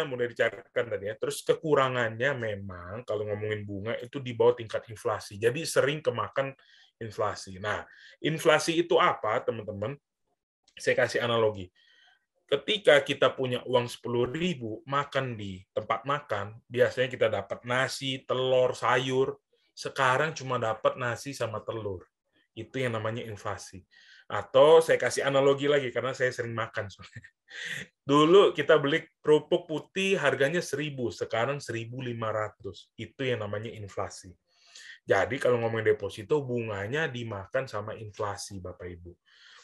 S2: mulai dicairkan tadi ya. Terus kekurangannya memang kalau ngomongin bunga itu di bawah tingkat inflasi. Jadi sering kemakan inflasi. Nah, inflasi itu apa, teman-teman? Saya kasih analogi. Ketika kita punya uang 10.000 makan di tempat makan, biasanya kita dapat nasi, telur, sayur. Sekarang cuma dapat nasi sama telur. Itu yang namanya inflasi. Atau saya kasih analogi lagi karena saya sering makan. Dulu kita beli kerupuk putih harganya 1.000, sekarang 1.500. Itu yang namanya inflasi. Jadi kalau ngomongin deposito, bunganya dimakan sama inflasi, Bapak Ibu.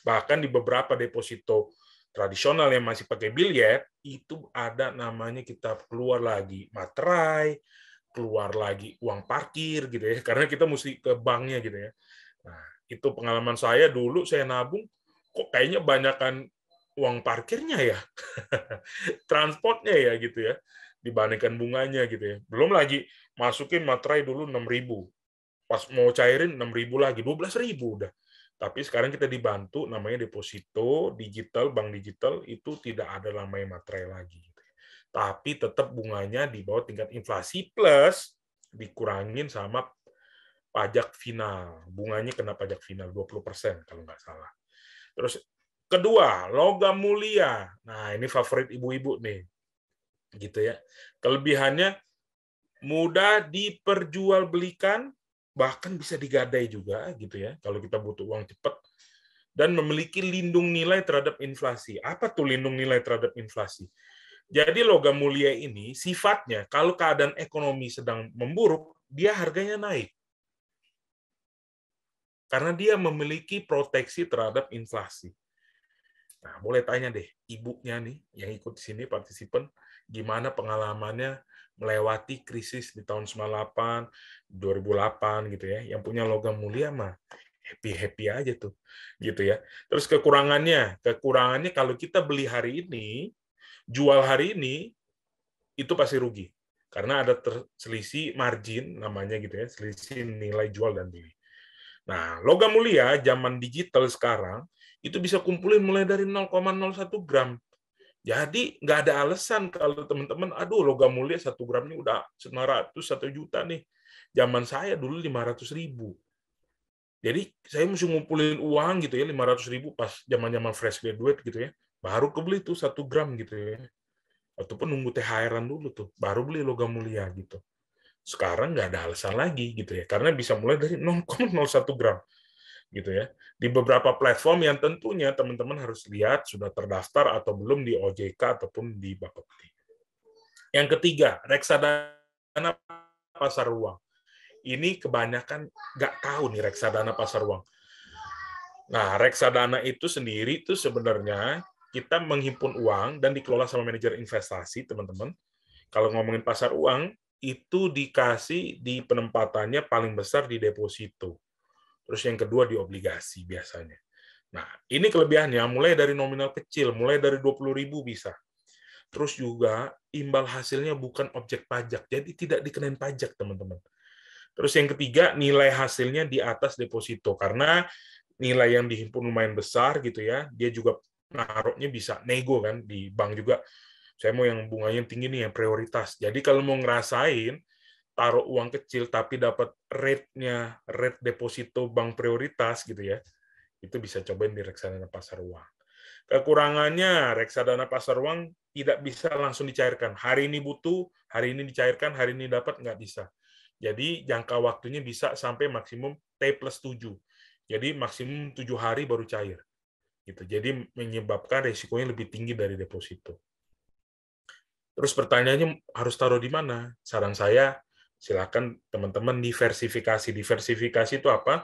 S2: Bahkan di beberapa deposito tradisional yang masih pakai biljet, itu ada namanya kita keluar lagi materai, keluar lagi uang parkir gitu ya, karena kita mesti ke banknya gitu ya. Nah, itu pengalaman saya dulu, saya nabung, kok kayaknya banyakan uang parkirnya ya, transportnya ya gitu ya, dibandingkan bunganya gitu ya. Belum lagi masukin materai dulu 6.000, pas mau cairin 6.000 lagi, 12.000 udah. Tapi sekarang kita dibantu namanya deposito digital, bank digital itu tidak ada namanya materai lagi. Gitu. Tapi tetap bunganya di bawah tingkat inflasi plus dikurangin sama pajak final. Bunganya kena pajak final 20% kalau nggak salah. Terus kedua, logam mulia. Nah, ini favorit ibu-ibu nih. Gitu ya. Kelebihannya mudah diperjualbelikan, bahkan bisa digadai juga gitu ya kalau kita butuh uang cepat, dan memiliki lindung nilai terhadap inflasi. Apa tuh lindung nilai terhadap inflasi? Jadi logam mulia ini sifatnya kalau keadaan ekonomi sedang memburuk, dia harganya naik. Karena dia memiliki proteksi terhadap inflasi. Nah, boleh tanya deh ibunya nih yang ikut di sini partisipan, gimana pengalamannya melewati krisis di tahun 98, 2008 gitu ya. Yang punya logam mulia mah happy-happy aja tuh. Gitu ya. Terus kekurangannya kalau kita beli hari ini, jual hari ini itu pasti rugi. Karena ada selisih margin namanya gitu ya, selisih nilai jual dan beli. Nah, logam mulia zaman digital sekarang itu bisa kumpulin mulai dari 0,01 gram. Jadi nggak ada alasan kalau teman-teman, aduh logam mulia 1 gram ini udah 900, 1 juta nih. Zaman saya dulu 500.000. Jadi saya mesti ngumpulin uang gitu ya, 500.000 pas zaman-zaman fresh graduate gitu ya. Baru kebeli tuh 1 gram gitu ya. Ataupun nunggu THR-an dulu tuh, baru beli logam mulia gitu. Sekarang nggak ada alasan lagi gitu ya, karena bisa mulai dari 0,01 gram gitu ya. Di beberapa platform yang tentunya teman-teman harus lihat sudah terdaftar atau belum di OJK ataupun di Bapepti. Yang ketiga, reksadana pasar uang. Ini kebanyakan nggak tahu nih reksadana pasar uang. Nah, reksadana itu sendiri itu sebenarnya kita menghimpun uang dan dikelola sama manajer investasi, teman-teman. Kalau ngomongin pasar uang, itu dikasih di penempatannya paling besar di deposito. Terus yang kedua di obligasi biasanya. Nah, ini kelebihannya mulai dari nominal kecil, mulai dari 20.000 bisa. Terus juga imbal hasilnya bukan objek pajak, jadi tidak dikenain pajak, teman-teman. Terus yang ketiga, nilai hasilnya di atas deposito, karena nilai yang dihimpun lumayan besar gitu ya, dia juga naruhnya bisa nego kan di bank juga. Saya mau yang bunganya tinggi nih, yang prioritas. Jadi kalau mau ngerasain taruh uang kecil tapi dapat rate deposito bank prioritas gitu ya, itu bisa cobain di reksadana pasar uang. Kekurangannya reksadana pasar uang tidak bisa langsung dicairkan. Hari ini butuh, hari ini dicairkan, hari ini dapat, nggak bisa. Jadi jangka waktunya bisa sampai maksimum T+7. Jadi maksimum 7 hari baru cair. Gitu. Jadi menyebabkan resikonya lebih tinggi dari deposito. Terus pertanyaannya harus taruh di mana? Saran saya, silakan teman-teman diversifikasi. Diversifikasi itu apa?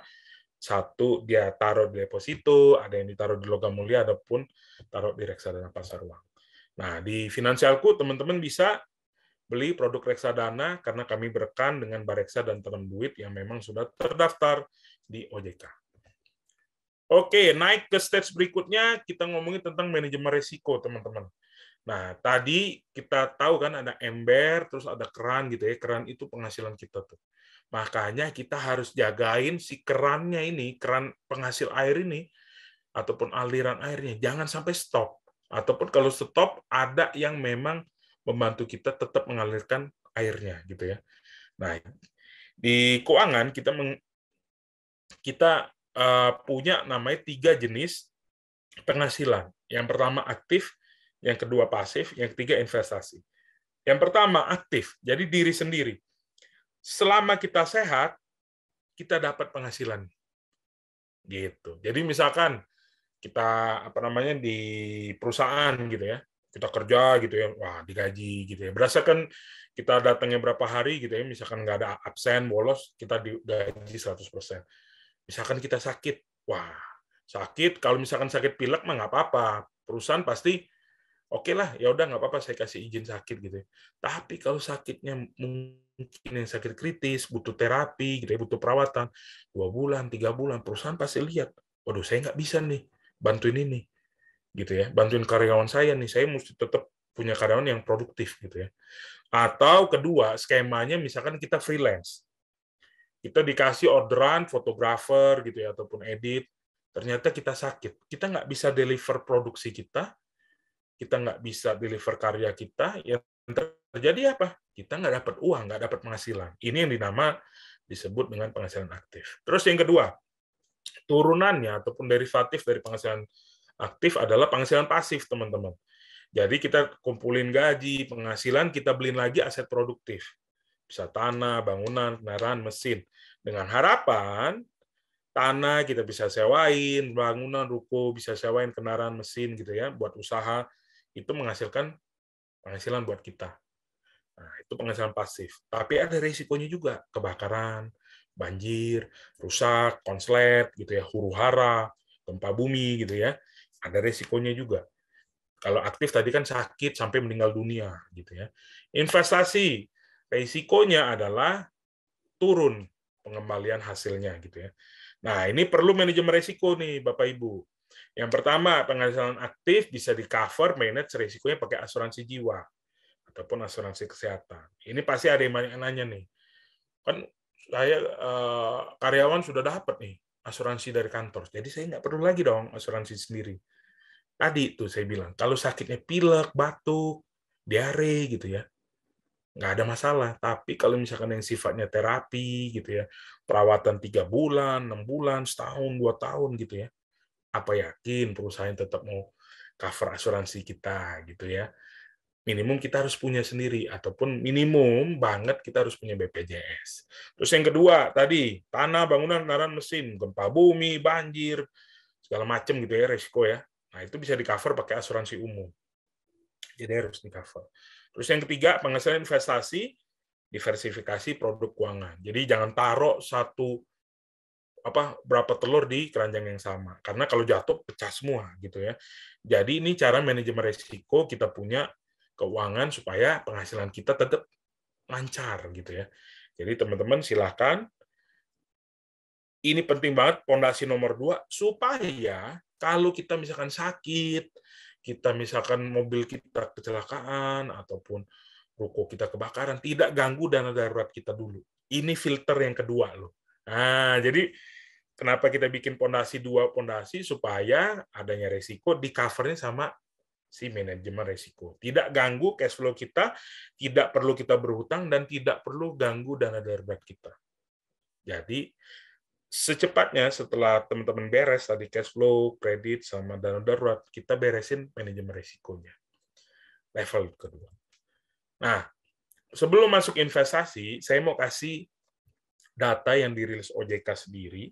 S2: Satu, dia taruh di deposito, ada yang ditaruh di logam mulia, ada pun taruh di reksadana pasar uang. Nah, di Finansialku, teman-teman bisa beli produk reksadana karena kami berekan dengan Bareksa dan Tanam Duit yang memang sudah terdaftar di OJK. Oke, naik ke stage berikutnya, kita ngomongin tentang manajemen risiko, teman-teman. Nah, tadi kita tahu kan ada ember, terus ada keran gitu ya. Keran itu penghasilan kita tuh. Makanya kita harus jagain si kerannya ini, keran penghasil air ini, ataupun aliran airnya, jangan sampai stop. Ataupun kalau stop, ada yang memang membantu kita tetap mengalirkan airnya gitu ya. Nah, di keuangan kita punya namanya 3 jenis penghasilan. Yang pertama aktif, yang kedua pasif, yang ketiga investasi. Yang pertama aktif, jadi diri sendiri. Selama kita sehat, kita dapat penghasilan. Gitu. Jadi misalkan kita di perusahaan gitu ya, kita kerja gitu ya, wah digaji gitu ya. Berdasarkan kita datangnya berapa hari gitu ya, misalkan nggak ada absen, bolos, kita digaji 100%. Misalkan kita sakit, wah sakit, kalau misalkan sakit pilek mah nggak apa-apa. Perusahaan pasti oke lah, ya udah nggak apa-apa, saya kasih izin sakit gitu ya. Tapi kalau sakitnya mungkin yang sakit kritis, butuh terapi gitu ya, butuh perawatan 2 bulan, 3 bulan, perusahaan pasti lihat, waduh saya nggak bisa nih bantuin ini gitu ya, bantuin karyawan saya nih, saya mesti tetap punya karyawan yang produktif gitu ya. Atau kedua, skemanya misalkan kita freelance, kita dikasih orderan fotografer gitu ya, ataupun edit, ternyata kita sakit, kita nggak bisa deliver produksi kita nggak bisa deliver karya kita, yang terjadi apa? Kita nggak dapat uang, nggak dapat penghasilan. Ini yang disebut dengan penghasilan aktif. Terus yang kedua, turunannya ataupun derivatif dari penghasilan aktif adalah penghasilan pasif, teman-teman. Jadi kita kumpulin gaji, penghasilan, kita beliin lagi aset produktif. Bisa tanah, bangunan, kendaraan, mesin. Dengan harapan, tanah kita bisa sewain, bangunan, ruko, bisa sewain, kendaraan, mesin, gitu ya, buat usaha, itu menghasilkan penghasilan buat kita. Nah, itu penghasilan pasif. Tapi ada risikonya juga, kebakaran, banjir, rusak, konslet, gitu ya, huru-hara, gempa bumi, gitu ya. Ada risikonya juga. Kalau aktif tadi kan sakit sampai meninggal dunia, gitu ya. Investasi, risikonya adalah turun pengembalian hasilnya, gitu ya. Nah, ini perlu manajemen risiko nih, Bapak Ibu. Yang pertama, penghasilan aktif bisa di-cover, manage risikonya pakai asuransi jiwa ataupun asuransi kesehatan. Ini pasti ada yang nanya nih. Kan saya karyawan sudah dapat nih asuransi dari kantor, jadi saya nggak perlu lagi dong asuransi sendiri. Tadi tuh saya bilang, kalau sakitnya pilek, batuk, diare gitu ya, nggak ada masalah. Tapi kalau misalkan yang sifatnya terapi gitu ya, perawatan 3 bulan, 6 bulan, setahun, 2 tahun gitu ya, apa yakin perusahaan tetap mau cover asuransi kita gitu ya. Minimum kita harus punya sendiri, ataupun minimum banget kita harus punya BPJS. Terus yang kedua tadi, tanah, bangunan, kendaraan, mesin, gempa bumi, banjir, segala macam gitu ya resiko ya. Nah, itu bisa di-cover pakai asuransi umum. Jadi harus di-cover. Terus yang ketiga, penghasilan investasi, diversifikasi produk keuangan. Jadi jangan taruh berapa telur di keranjang yang sama, karena kalau jatuh pecah semua gitu ya. Jadi ini cara manajemen risiko, kita punya keuangan supaya penghasilan kita tetap lancar gitu ya. Jadi teman-teman silakan, ini penting banget, pondasi nomor 2, supaya kalau kita misalkan sakit, kita misalkan mobil kita kecelakaan ataupun ruko kita kebakaran, tidak ganggu dana darurat kita dulu. Ini filter yang kedua loh. Nah, jadi kenapa kita bikin pondasi 2 pondasi, supaya adanya resiko di covernya sama si manajemen risiko. Tidak ganggu cash flow kita, tidak perlu kita berhutang, dan tidak perlu ganggu dana darurat kita. Jadi, secepatnya setelah teman-teman beres tadi cash flow, kredit, sama dana darurat, kita beresin manajemen risikonya. Level kedua. Nah, sebelum masuk investasi, saya mau kasih data yang dirilis OJK sendiri.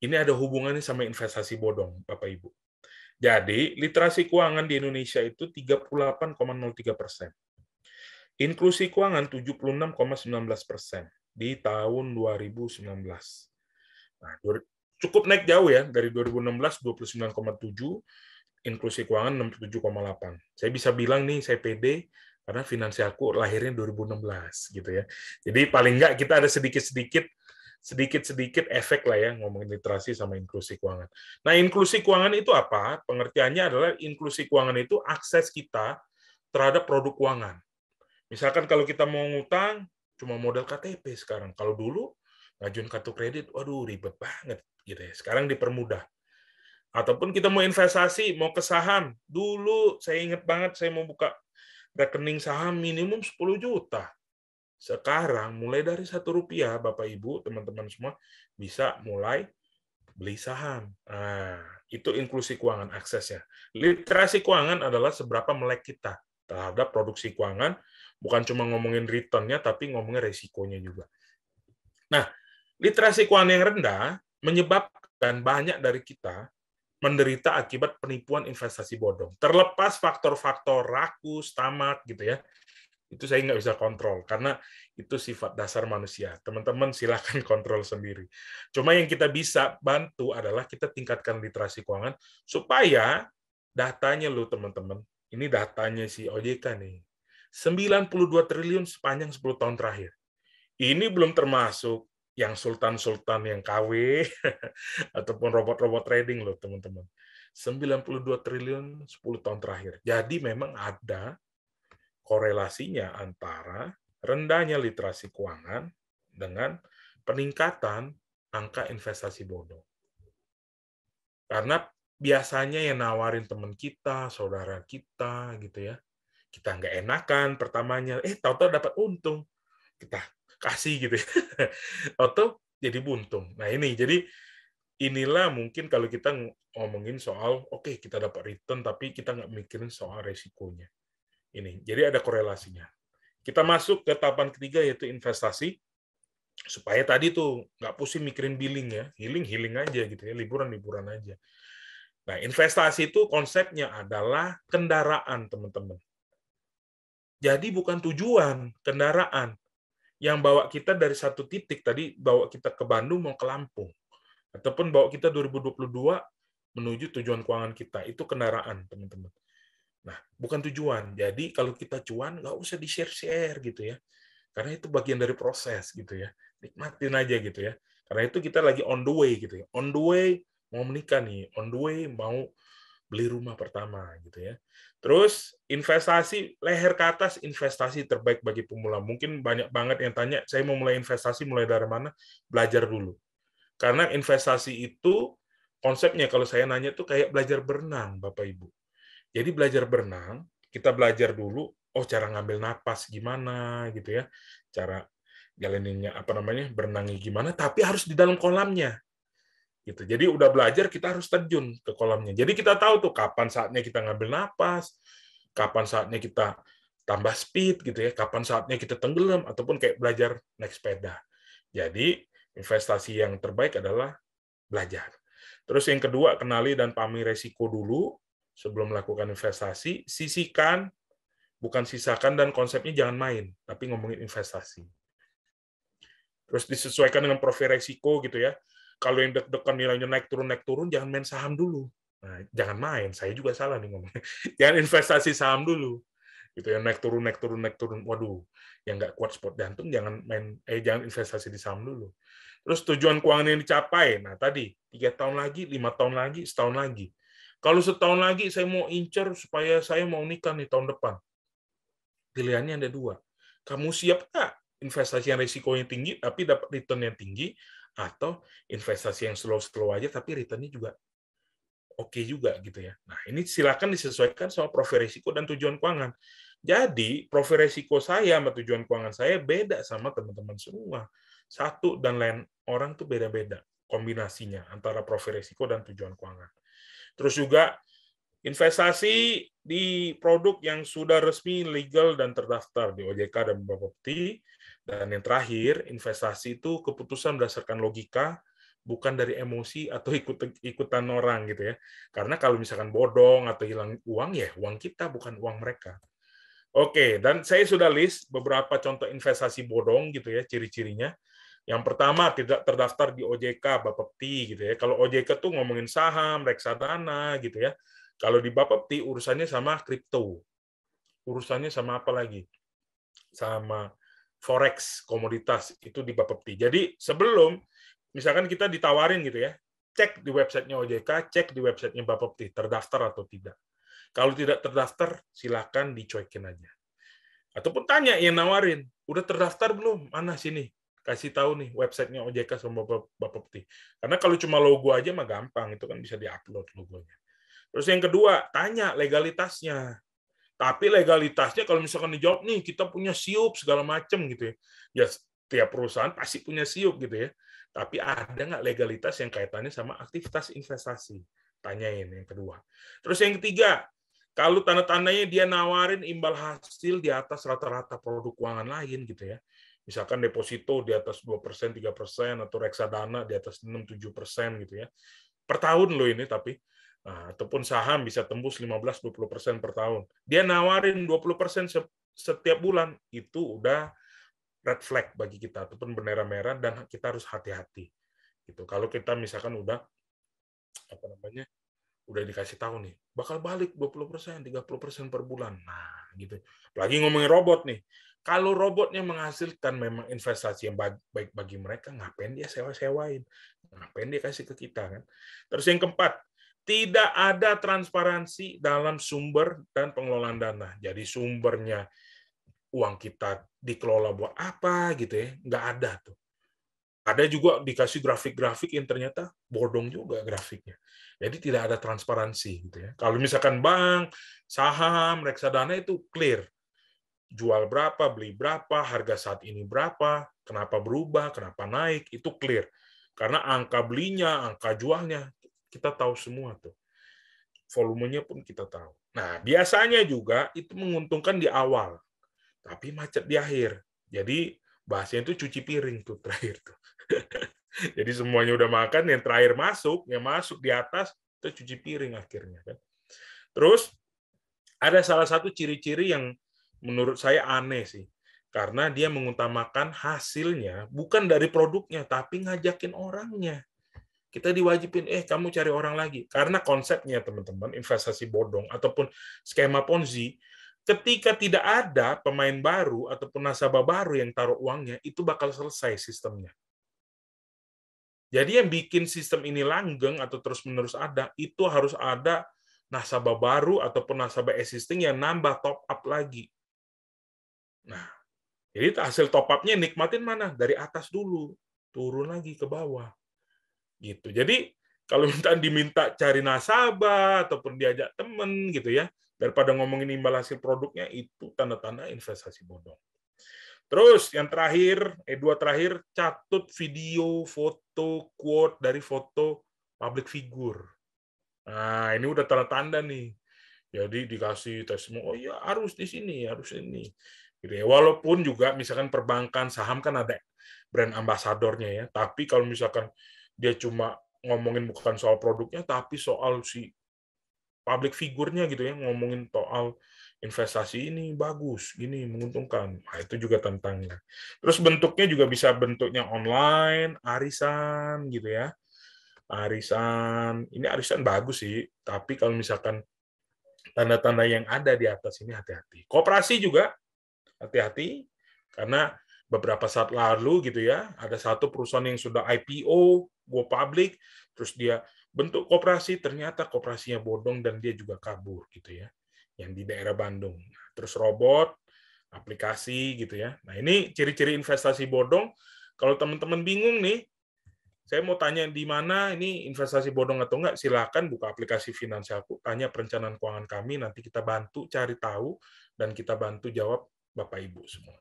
S2: Ini ada hubungannya sama investasi bodong, Bapak Ibu. Jadi, literasi keuangan di Indonesia itu 38,03%. Inklusi keuangan 76,19% di tahun 2019. Nah, cukup naik jauh ya, dari 2016 29,7, inklusi keuangan 67,8. Saya bisa bilang nih, saya pede, karena finansialku lahirnya 2016 gitu ya. Jadi paling nggak kita ada sedikit efek lah ya ngomongin literasi sama inklusi keuangan. Nah, inklusi keuangan itu apa? Pengertiannya adalah inklusi keuangan itu akses kita terhadap produk keuangan. Misalkan kalau kita mau ngutang cuma modal KTP sekarang. Kalau dulu ngajuin kartu kredit, waduh ribet banget gitu ya. Sekarang dipermudah. Ataupun kita mau investasi, mau ke saham. Dulu saya ingat banget saya mau buka rekening saham minimum 10 juta. Sekarang mulai dari Rp1, Bapak Ibu, teman-teman semua bisa mulai beli saham. Nah, itu inklusi keuangan aksesnya. Literasi keuangan adalah seberapa melek kita terhadap produksi keuangan, bukan cuma ngomongin return-nya, tapi ngomongin resikonya juga. Nah, literasi keuangan yang rendah menyebabkan banyak dari kita menderita akibat penipuan investasi bodong. Terlepas faktor-faktor rakus, tamak, gitu ya. Itu saya nggak bisa kontrol, karena itu sifat dasar manusia. Teman-teman silahkan kontrol sendiri. Cuma yang kita bisa bantu adalah kita tingkatkan literasi keuangan, supaya datanya loh teman-teman, ini datanya si OJK nih, 92 triliun sepanjang 10 tahun terakhir. Ini belum termasuk yang sultan-sultan yang KW, ataupun robot-robot trading loh teman-teman. 92 triliun 10 tahun terakhir. Jadi memang ada korelasinya antara rendahnya literasi keuangan dengan peningkatan angka investasi bodong. Karena biasanya yang nawarin teman kita, saudara kita, gitu ya, kita nggak enakan pertamanya, tahu-tahu dapat untung, kita kasih gitu ya, atau jadi buntung. Nah ini, jadi inilah mungkin kalau kita ngomongin soal, oke, kita dapat return, tapi kita nggak mikirin soal resikonya. Ini, jadi ada korelasinya. Kita masuk ke tahapan ketiga, yaitu investasi, supaya tadi tuh nggak pusing mikirin billing ya, healing aja gitu ya, liburan aja. Nah, investasi itu konsepnya adalah kendaraan, teman-teman. Jadi bukan tujuan, kendaraan yang bawa kita dari satu titik, tadi bawa kita ke Bandung mau ke Lampung, ataupun bawa kita 2022 menuju tujuan keuangan kita, itu kendaraan, teman-teman. Nah, bukan tujuan. Jadi kalau kita cuan, nggak usah di-share gitu ya. Karena itu bagian dari proses gitu ya. Nikmatin aja gitu ya. Karena itu kita lagi on the way gitu ya. On the way mau menikah nih. On the way mau beli rumah pertama gitu ya. Terus investasi leher ke atas, investasi terbaik bagi pemula. Mungkin banyak banget yang tanya, saya mau mulai investasi mulai dari mana? Belajar dulu. Karena investasi itu konsepnya kalau saya nanya tuh kayak belajar berenang, Bapak Ibu. Jadi belajar berenang, kita belajar dulu, cara ngambil napas gimana gitu ya, cara jalaninnya berenangnya gimana, tapi harus di dalam kolamnya. Gitu. Jadi udah belajar, kita harus terjun ke kolamnya. Jadi kita tahu tuh kapan saatnya kita ngambil napas, kapan saatnya kita tambah speed gitu ya, kapan saatnya kita tenggelam, ataupun kayak belajar naik sepeda. Jadi investasi yang terbaik adalah belajar. Terus yang kedua, kenali dan pahami resiko dulu. Sebelum melakukan investasi, sisihkan, bukan sisakan, dan konsepnya jangan main, tapi ngomongin investasi. Terus disesuaikan dengan profil resiko gitu ya. Kalau yang deg-degan nilainya naik turun, jangan main saham dulu. Nah, jangan main, saya juga salah nih ngomongnya. Jangan investasi saham dulu. Gitu ya, naik turun. Waduh, yang nggak kuat spot jantung jangan jangan investasi di saham dulu. Terus tujuan keuangan yang dicapai. Nah, tadi 3 tahun lagi, 5 tahun lagi, setahun lagi. Kalau setahun lagi saya mau incer supaya saya mau nikah nih tahun depan. Pilihannya ada 2. Kamu siap nggak investasi yang risikonya tinggi tapi dapat return yang tinggi, atau investasi yang slow aja tapi return-nya juga oke juga gitu ya. Nah, ini silakan disesuaikan sama profil risiko dan tujuan keuangan. Jadi, profil risiko saya sama tujuan keuangan saya beda sama teman-teman semua. Satu dan lain orang tuh beda-beda kombinasinya antara profil risiko dan tujuan keuangan. Terus juga investasi di produk yang sudah resmi, legal, dan terdaftar di OJK dan Bapepti. Dan yang terakhir, investasi itu keputusan berdasarkan logika, bukan dari emosi atau ikutan orang gitu ya. Karena kalau misalkan bodong atau hilang uang, ya uang kita, bukan uang mereka. Oke, dan saya sudah list beberapa contoh investasi bodong gitu ya, ciri-cirinya. Yang pertama, tidak terdaftar di OJK, Bapepti gitu ya. Kalau OJK tuh ngomongin saham, reksadana gitu ya. Kalau di Bapepti urusannya sama kripto. Urusannya sama apa lagi? Sama forex, komoditas, itu di Bapepti. Jadi sebelum misalkan kita ditawarin gitu ya, cek di websitenya OJK, cek di websitenya Bapepti, terdaftar atau tidak. Kalau tidak terdaftar, silakan dicuekin aja. Ataupun tanya yang nawarin, udah terdaftar belum? Mana sini? Kasih tahu nih websitenya OJK sama Bapepti. Karena kalau cuma logo aja mah gampang, itu kan bisa diupload logonya. Terus yang kedua, tanya legalitasnya. Tapi legalitasnya kalau misalkan dijawab nih, kita punya SIUP segala macam gitu ya. Ya setiap perusahaan pasti punya SIUP gitu ya. Tapi ada nggak legalitas yang kaitannya sama aktivitas investasi? Tanyain yang kedua. Terus yang ketiga, kalau tanda-tandanya dia nawarin imbal hasil di atas rata-rata produk keuangan lain gitu ya. Misalkan deposito di atas 2%, 3%, atau reksadana di atas 6-7% gitu ya. Per tahun loh ini tapi. Nah, ataupun saham bisa tembus 15-20% per tahun. Dia nawarin 20% setiap bulan, itu udah red flag bagi kita, ataupun bendera merah, dan kita harus hati-hati. Gitu. Kalau kita misalkan udah dikasih tahu nih, bakal balik 20%, 30% per bulan. Nah, gitu. Apalagi ngomongin robot nih. Kalau robotnya menghasilkan memang investasi yang baik bagi mereka, ngapain dia sewa-sewain? Ngapain dia kasih ke kita kan? Terus yang keempat, tidak ada transparansi dalam sumber dan pengelolaan dana. Jadi sumbernya uang kita dikelola buat apa gitu ya, nggak ada tuh. Ada juga dikasih grafik-grafik yang ternyata bodong juga grafiknya. Jadi tidak ada transparansi gitu ya. Kalau misalkan bank, saham, reksadana itu clear. Jual berapa, beli berapa, harga saat ini berapa, kenapa berubah, kenapa naik, itu clear. Karena angka belinya, angka jualnya, kita tahu semua tuh. Volumenya pun kita tahu. Nah, biasanya juga itu menguntungkan di awal, tapi macet di akhir. Jadi bahasanya itu cuci piring tuh terakhir tuh. Jadi semuanya udah makan, yang terakhir masuk, yang masuk di atas itu cuci piring akhirnya kan. Terus ada salah satu ciri-ciri yang menurut saya aneh sih. Karena dia mengutamakan hasilnya bukan dari produknya, tapi ngajakin orangnya. Kita diwajibin, kamu cari orang lagi. Karena konsepnya, teman-teman, investasi bodong ataupun skema Ponzi, ketika tidak ada pemain baru ataupun nasabah baru yang taruh uangnya, itu bakal selesai sistemnya. Jadi yang bikin sistem ini langgeng atau terus-menerus ada, itu harus ada nasabah baru ataupun nasabah existing yang nambah top up lagi. Nah, jadi hasil top up-nya nikmatin mana? Dari atas dulu, turun lagi ke bawah. Gitu. Jadi kalau diminta cari nasabah ataupun diajak temen gitu ya, daripada ngomongin imbal hasil produknya, itu tanda-tanda investasi bodong. Terus yang terakhir, dua terakhir, catut video, foto, quote dari foto public figure. Nah, ini udah tanda-tanda nih. Jadi dikasih testimoni, oh iya harus di sini, harus ini. Gitu ya. Walaupun juga misalkan perbankan, saham kan ada brand ambasadornya ya. Tapi kalau misalkan dia cuma ngomongin bukan soal produknya, tapi soal si public figure-nya gitu ya, ngomongin soal investasi ini bagus, gini menguntungkan. Nah, itu juga tentangnya. Terus bentuknya juga bisa bentuknya online, arisan gitu ya. Arisan, ini arisan bagus sih, tapi kalau misalkan tanda-tanda yang ada di atas ini hati-hati. Koperasi juga hati-hati, karena beberapa saat lalu gitu ya, ada satu perusahaan yang sudah IPO, go public, terus dia bentuk koperasi, ternyata koperasinya bodong dan dia juga kabur gitu ya, yang di daerah Bandung. Terus robot, aplikasi gitu ya. Nah ini ciri-ciri investasi bodong. Kalau teman-teman bingung nih, Saya mau tanya di mana ini investasi bodong atau enggak, silakan buka aplikasi Finansialku, tanya perencanaan keuangan kami, nanti kita bantu cari tahu dan kita bantu jawab Bapak Ibu semua.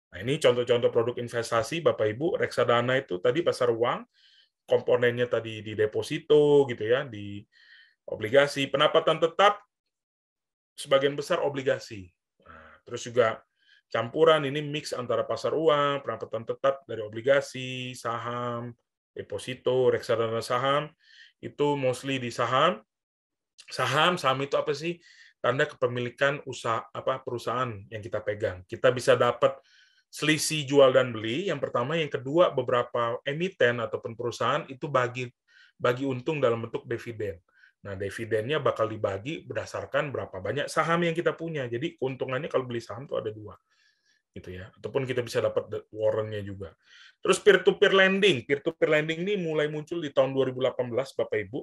S2: Nah, ini contoh-contoh produk investasi Bapak Ibu. Reksadana itu tadi pasar uang, komponennya tadi di deposito gitu ya, di obligasi, pendapatan tetap sebagian besar obligasi. Nah, terus juga campuran ini mix antara pasar uang, pendapatan tetap dari obligasi, saham, deposito, reksadana saham, itu mostly di saham. Saham itu apa sih? Tanda kepemilikan usaha perusahaan yang kita pegang. Kita bisa dapat selisih jual dan beli. Yang pertama, yang kedua, beberapa emiten ataupun perusahaan itu bagi untung dalam bentuk dividen. Nah, dividennya bakal dibagi berdasarkan berapa banyak saham yang kita punya. Jadi keuntungannya kalau beli saham itu ada 2. Gitu ya. Ataupun kita bisa dapat warrant-nya juga. Terus peer-to-peer lending. Peer-to-peer lending ini mulai muncul di tahun 2018, Bapak Ibu.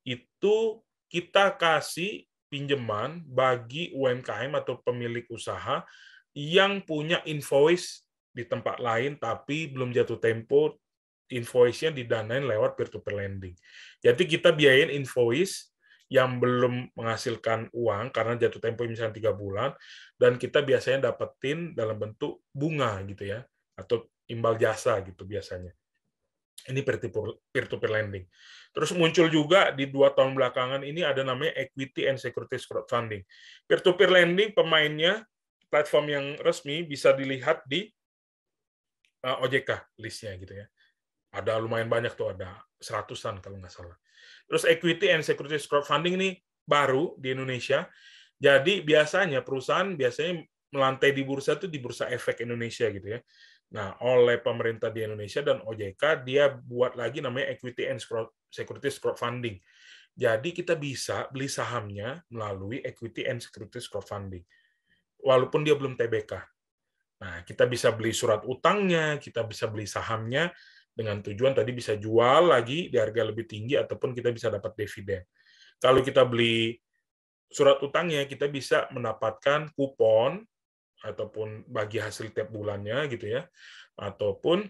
S2: Itu kita kasih pinjaman bagi UMKM atau pemilik usaha yang punya invoice di tempat lain tapi belum jatuh tempo, invoice-nya didanain lewat peer-to-peer lending. Jadi kita biayain invoice yang belum menghasilkan uang karena jatuh tempo misalnya 3 bulan, dan kita biasanya dapetin dalam bentuk bunga gitu ya, atau imbal jasa gitu biasanya. Ini peer-to-peer lending. Terus muncul juga di 2 tahun belakangan ini ada namanya equity and securities crowdfunding. Peer-to-peer lending pemainnya platform yang resmi bisa dilihat di OJK listnya gitu ya. Ada lumayan banyak tuh, ada 100-an kalau nggak salah. Terus equity and securities crowdfunding ini baru di Indonesia. Jadi biasanya perusahaan melantai di bursa itu di Bursa Efek Indonesia gitu ya. Nah, oleh pemerintah di Indonesia dan OJK dia buat lagi namanya equity and securities crowdfunding. Jadi kita bisa beli sahamnya melalui equity and securities crowdfunding. Walaupun dia belum TBK. Nah, kita bisa beli surat utangnya, kita bisa beli sahamnya, dengan tujuan tadi bisa jual lagi di harga lebih tinggi ataupun kita bisa dapat dividen. Kalau kita beli surat utangnya, kita bisa mendapatkan kupon ataupun bagi hasil tiap bulannya gitu ya, ataupun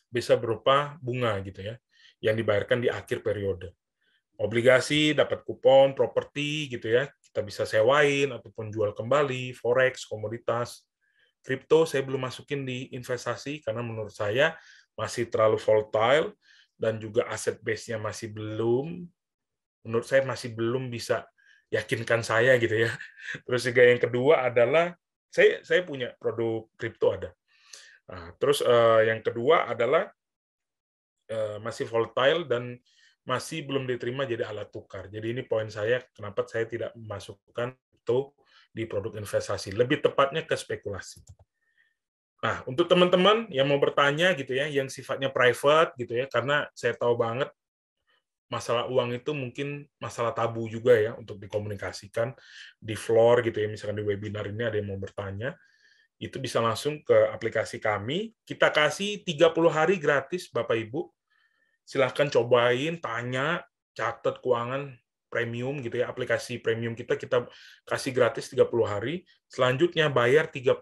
S2: bisa berupa bunga gitu ya, yang dibayarkan di akhir periode. Obligasi dapat kupon, properti gitu ya, kita bisa sewain ataupun jual kembali, forex, komoditas. Kripto saya belum masukin di investasi karena menurut saya masih terlalu volatile dan juga aset base-nya masih belum, menurut saya masih belum bisa yakinkan saya gitu ya. Terus juga yang kedua adalah saya punya produk kripto ada. Nah, terus yang kedua adalah masih volatile dan masih belum diterima jadi alat tukar. Jadi ini poin saya kenapa saya tidak memasukkan itu di produk investasi. Lebih tepatnya ke spekulasi. Nah, untuk teman-teman yang mau bertanya gitu ya, yang sifatnya private gitu ya, karena saya tahu banget masalah uang itu mungkin masalah tabu juga ya untuk dikomunikasikan di floor gitu ya, misalkan di webinar ini ada yang mau bertanya, itu bisa langsung ke aplikasi kami. Kita kasih 30 hari gratis Bapak Ibu. Silahkan cobain, tanya, catat keuangan premium gitu ya, aplikasi premium kita kasih gratis 30 hari. Selanjutnya bayar 35.000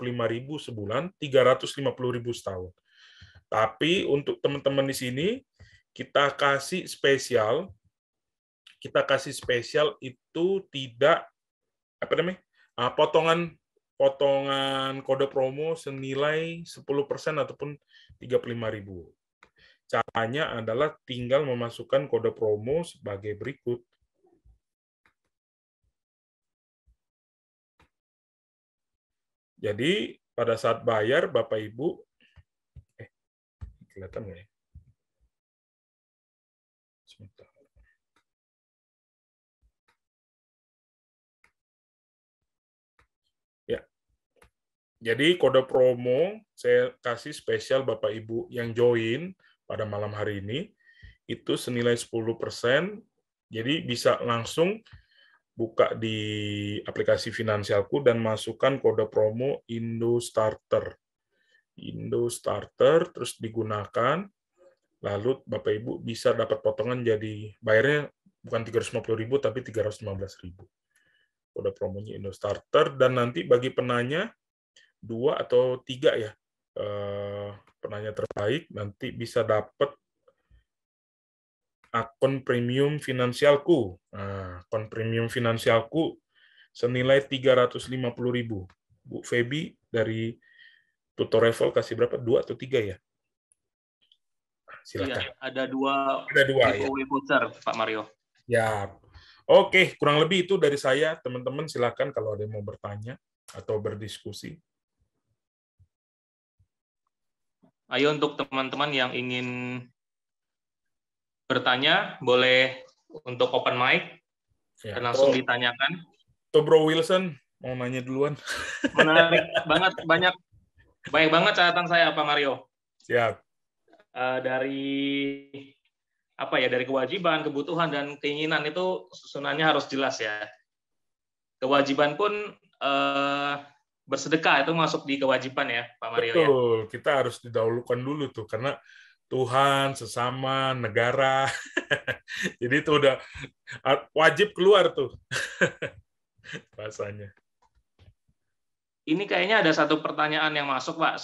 S2: sebulan, 350.000 setahun. Tapi untuk teman-teman di sini kita kasih spesial itu tidak potongan kode promo senilai 10% ataupun 35.000. Caranya adalah tinggal memasukkan kode promo sebagai berikut. Jadi pada saat bayar Bapak Ibu, kelihatan nggak ya? Sebentar. Ya. Jadi kode promo saya kasih spesial Bapak Ibu yang join pada malam hari ini itu senilai 10%. Jadi bisa langsung buka di aplikasi Finansialku dan masukkan kode promo Indostarter. Indostarter terus digunakan, lalu Bapak Ibu bisa dapat potongan jadi bayarnya bukan 350.000 tapi 315.000. Kode promonya Indostarter, dan nanti bagi penanya 2 atau 3 ya, penanya terbaik nanti bisa dapat akun premium finansialku. Nah, akun premium finansialku senilai 350.000. Bu Feby dari Tutoreval kasih berapa? 2 atau 3 ya? Silakan.
S1: Iya, ada 2
S2: Ada 2 ya.
S1: giveaway voucher, Pak Mario.
S2: Ya. Oke, kurang lebih itu dari saya. Teman-teman silakan kalau ada yang mau bertanya atau berdiskusi.
S1: Ayo untuk teman-teman yang ingin bertanya, boleh untuk open mic
S2: Ya.
S1: dan langsung ditanyakan.
S2: Tuh Bro Wilson mau nanya duluan.
S1: Menarik banget, banyak banget catatan saya, Pak Mario.
S2: Siap.
S1: Dari apa ya, dari kewajiban, kebutuhan dan keinginan itu susunannya harus jelas ya. Kewajiban pun bersedekah itu masuk di kewajiban ya, Pak Mario.
S2: Betul, ya? Kita harus didahulukan dulu tuh karena Tuhan, sesama, negara. Jadi itu udah wajib keluar tuh bahasanya.
S1: Ini kayaknya ada satu pertanyaan yang masuk, Pak.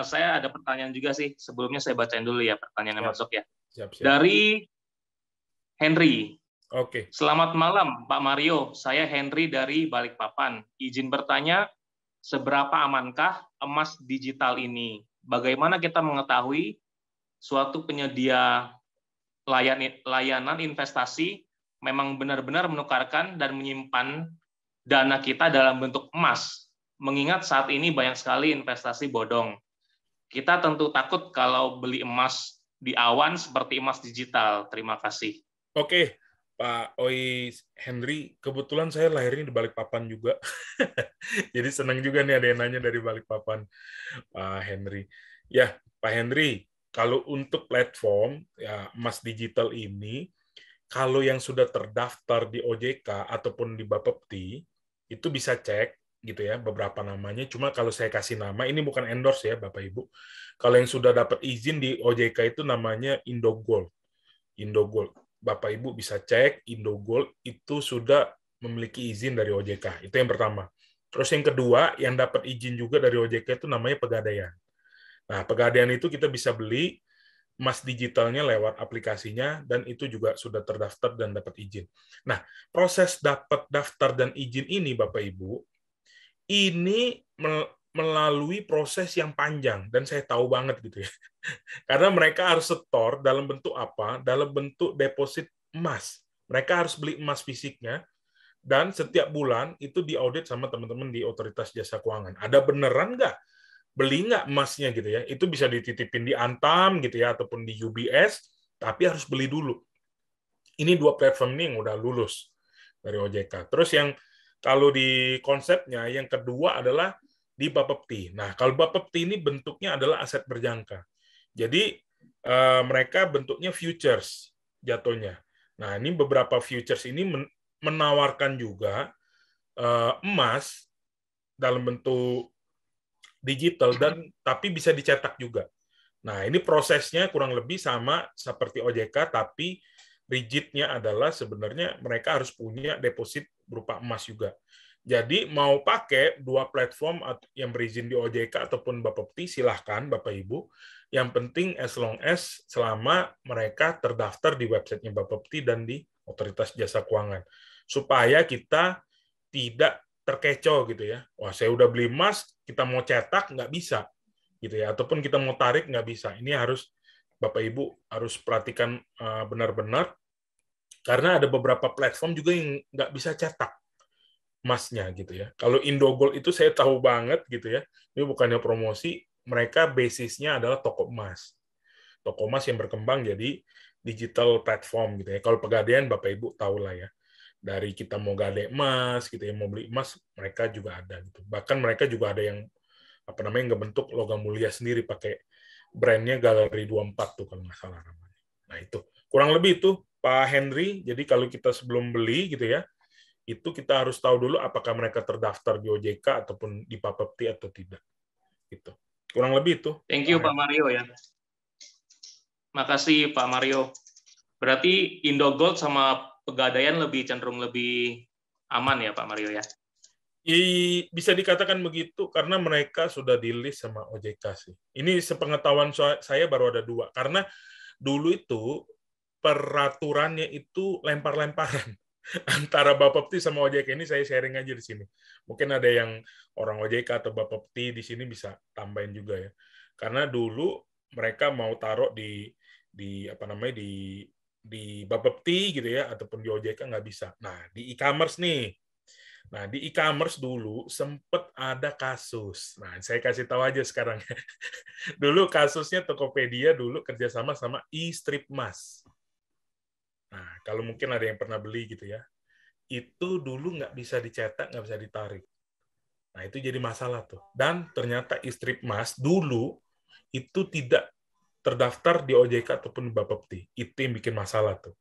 S1: Saya ada pertanyaan juga sih. Sebelumnya saya bacain dulu ya pertanyaan yang masuk ya.
S2: Siap.
S1: Dari Henry.
S2: Oke.
S1: Selamat malam, Pak Mario. Saya Henry dari Balikpapan. Izin bertanya, seberapa amankah emas digital ini? Bagaimana kita mengetahui suatu penyedia layanan investasi memang benar-benar menukarkan dan menyimpan dana kita dalam bentuk emas? Mengingat saat ini banyak sekali investasi bodong. Kita tentu takut kalau beli emas di awan seperti emas digital. Terima kasih.
S2: Oke, Pak Oi Henry, kebetulan saya lahirnya di Balikpapan juga. Jadi senang juga nih ada yang nanya dari Balikpapan, Pak Henry. Ya, Pak Henry, kalau untuk platform ya emas digital ini, kalau yang sudah terdaftar di OJK ataupun di Bapepti, itu bisa cek gitu ya, beberapa namanya. Cuma kalau saya kasih nama, ini bukan endorse ya Bapak Ibu. Kalau yang sudah dapat izin di OJK itu namanya Indogold. Indogold. Bapak Ibu bisa cek, Indogold itu sudah memiliki izin dari OJK. Itu yang pertama. Terus yang kedua, yang dapat izin juga dari OJK itu namanya Pegadaian. Nah, Pegadaian itu kita bisa beli emas digitalnya lewat aplikasinya, dan itu juga sudah terdaftar dan dapat izin. Nah, proses dapat daftar dan izin ini, Bapak Ibu, ini melalui proses yang panjang, dan saya tahu banget gitu ya. Karena mereka harus setor dalam bentuk apa? Dalam bentuk deposit emas. Mereka harus beli emas fisiknya, dan setiap bulan itu diaudit sama teman-teman di Otoritas Jasa Keuangan. Ada beneran nggak? Beli nggak emasnya gitu ya? Itu bisa dititipin di Antam gitu ya, ataupun di UBS, tapi harus beli dulu. Ini 2 platform ini yang udah lulus dari OJK. Terus yang kalau di konsepnya, yang kedua adalah di Bapepti. Nah, kalau Bapepti ini bentuknya adalah aset berjangka. Jadi mereka bentuknya futures jatuhnya. Nah, ini beberapa futures ini menawarkan juga emas dalam bentuk digital dan tapi bisa dicetak juga. Nah, ini prosesnya kurang lebih sama seperti OJK, tapi rigidnya adalah sebenarnya mereka harus punya deposit berupa emas juga. Jadi mau pakai 2 platform yang berizin di OJK ataupun Bapepti, silahkan Bapak Ibu. Yang penting as long as selama mereka terdaftar di websitenya Bapepti dan di Otoritas Jasa Keuangan. Supaya kita tidak terkecoh gitu ya. Wah, saya udah beli emas, kita mau cetak nggak bisa gitu ya. Ataupun kita mau tarik nggak bisa. Ini harus Bapak Ibu harus perhatikan benar-benar, karena ada beberapa platform juga yang nggak bisa cetak emasnya gitu ya. Kalau Indogold itu saya tahu banget gitu ya. Ini bukannya promosi, mereka basisnya adalah toko emas. Toko emas yang berkembang jadi digital platform gitu ya. Kalau Pegadaian Bapak Ibu tahu lah ya. Dari kita mau gade emas gitu ya, mau beli emas, mereka juga ada gitu. Bahkan mereka juga ada yang apa namanya ngebentuk logam mulia sendiri pakai brandnya Galeri 24 tuh kalau nggak salah namanya. Nah, itu. Kurang lebih itu Pak Henry. Jadi kalau kita sebelum beli gitu ya, itu kita harus tahu dulu apakah mereka terdaftar di OJK ataupun di Bapepti atau tidak. Gitu. Kurang lebih itu.
S1: Thank you Pak Mario ya. Makasih Pak Mario. Berarti Indogold sama Pegadaian lebih cenderung lebih aman ya Pak Mario ya?
S2: Bisa dikatakan begitu karena mereka sudah di-list sama OJK sih. Ini sepengetahuan saya baru ada 2. Karena dulu itu peraturannya itu lempar-lemparan antara Bapepti sama OJK. Ini saya sharing aja di sini. Mungkin ada yang orang OJK atau Bapepti di sini bisa tambahin juga ya. Karena dulu mereka mau taruh di apa namanya di Bapepti gitu ya, ataupun di OJK nggak bisa. Nah, di e-commerce nih. Nah, di e-commerce dulu sempat ada kasus. Nah, saya kasih tahu aja sekarang. Dulu kasusnya Tokopedia dulu kerjasama sama eStripMas. Nah, kalau mungkin ada yang pernah beli gitu ya, itu dulu nggak bisa dicetak, nggak bisa ditarik. Nah, itu jadi masalah tuh. Dan ternyata eStripMas dulu itu tidak terdaftar di OJK ataupun Bapepti. Itu yang bikin masalah tuh.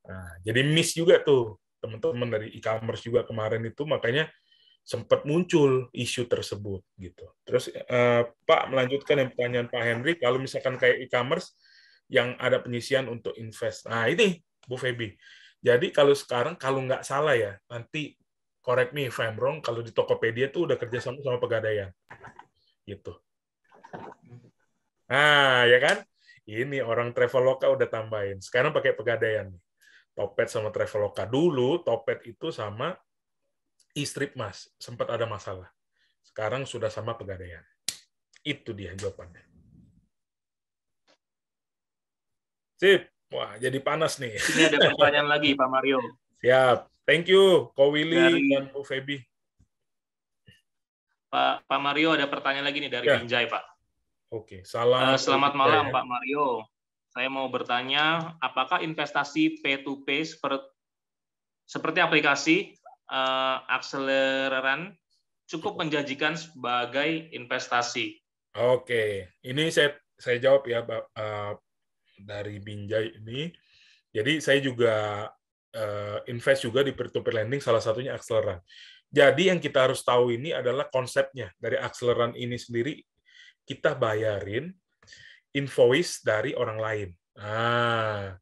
S2: Nah, jadi miss juga tuh teman-teman dari e-commerce juga kemarin itu, makanya sempat muncul isu tersebut gitu. Terus Pak melanjutkan yang pertanyaan Pak Henry, kalau misalkan kayak e-commerce yang ada penyisian untuk invest. Nah ini Bu Feby. Jadi kalau sekarang kalau nggak salah ya, nanti correct me if I'm wrong, kalau di Tokopedia tuh udah kerjasama sama Pegadaian gitu. Nah ya kan, ini orang Traveloka udah tambahin. Sekarang pakai Pegadaian nih. Topet sama Traveloka. Dulu Topet itu sama eStripMas, sempat ada masalah. Sekarang sudah sama Pegadaian. Itu dia jawabannya. Sip. Wah, jadi panas nih.
S1: Ini ada pertanyaan lagi, Pak Mario.
S2: Siap. Thank you, Ko Willy
S1: Dari-
S2: dan Bu Feby.
S1: Pak Mario ada pertanyaan lagi nih dari
S2: Ya.
S1: Binjai, Pak.
S2: Oke, salam.
S1: Selamat malam,
S2: ya.
S1: Pak Mario. Saya mau bertanya, apakah investasi P2P seperti aplikasi akseleran cukup menjanjikan sebagai investasi?
S2: Oke, ini saya jawab ya dari Binjai ini. Jadi saya juga invest juga di peer-to-peer lending, salah satunya akseleran. Jadi yang kita harus tahu ini adalah konsepnya dari akseleran ini sendiri, kita bayarin invoice dari orang lain. Nah,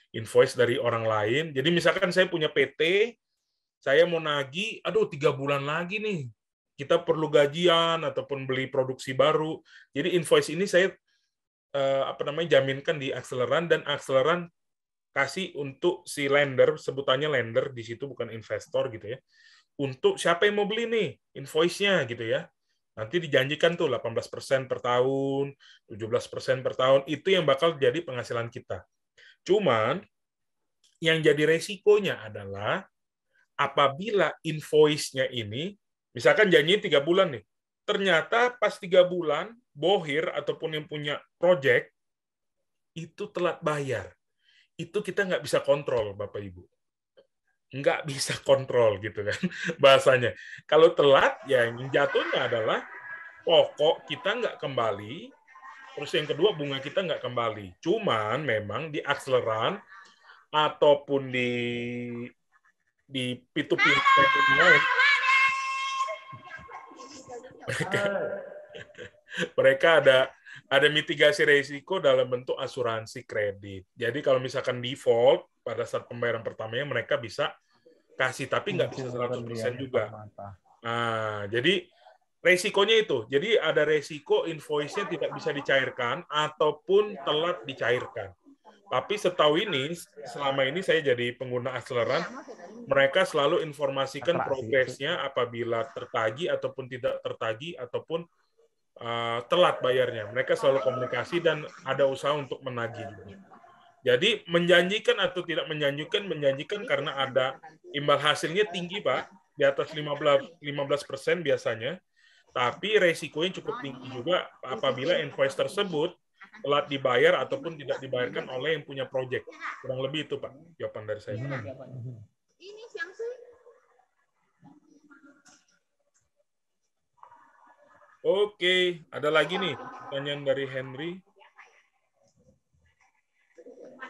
S2: invoice dari orang lain. Jadi misalkan saya punya PT, saya mau nagih, aduh 3 bulan lagi nih, kita perlu gajian ataupun beli produksi baru. Jadi invoice ini saya jaminkan di akseleran, dan akseleran kasih untuk si lender, sebutannya lender di situ bukan investor gitu ya. Untuk siapa yang mau beli nih invoice-nya gitu ya. Nanti dijanjikan tuh 18% per tahun, 17% per tahun, itu yang bakal jadi penghasilan kita. Cuman yang jadi resikonya adalah apabila invoice-nya ini, misalkan janjinya 3 bulan nih, ternyata pas 3 bulan, bohir ataupun yang punya project, itu telat bayar. Itu kita nggak bisa kontrol, Bapak Ibu. Nggak bisa kontrol gitu kan bahasanya. Kalau telat, ya yang jatuhnya adalah pokok kita nggak kembali, terus yang kedua bunga kita nggak kembali. Cuman memang di akseleran ataupun di P2P lain, mereka ada mitigasi risiko dalam bentuk asuransi kredit. Jadi kalau misalkan default pada saat pembayaran pertamanya, mereka bisa kasih, tapi nggak bisa 100% juga. Nah, jadi resikonya itu. Jadi ada resiko invoice-nya tidak bisa dicairkan ataupun telat dicairkan. Tapi setahu ini, selama ini saya jadi pengguna akseleran, mereka selalu informasikan progresnya apabila tertagih ataupun tidak tertagih ataupun telat bayarnya. Mereka selalu komunikasi dan ada usaha untuk menagih juga. Jadi menjanjikan atau tidak menjanjikan karena ada imbal hasilnya tinggi, Pak, di atas 15% biasanya. Tapi resikonya cukup tinggi juga apabila invoice tersebut telat dibayar ataupun tidak dibayarkan oleh yang punya project. Kurang lebih itu, Pak, jawaban dari saya. Oke, ada lagi nih pertanyaan dari Henry.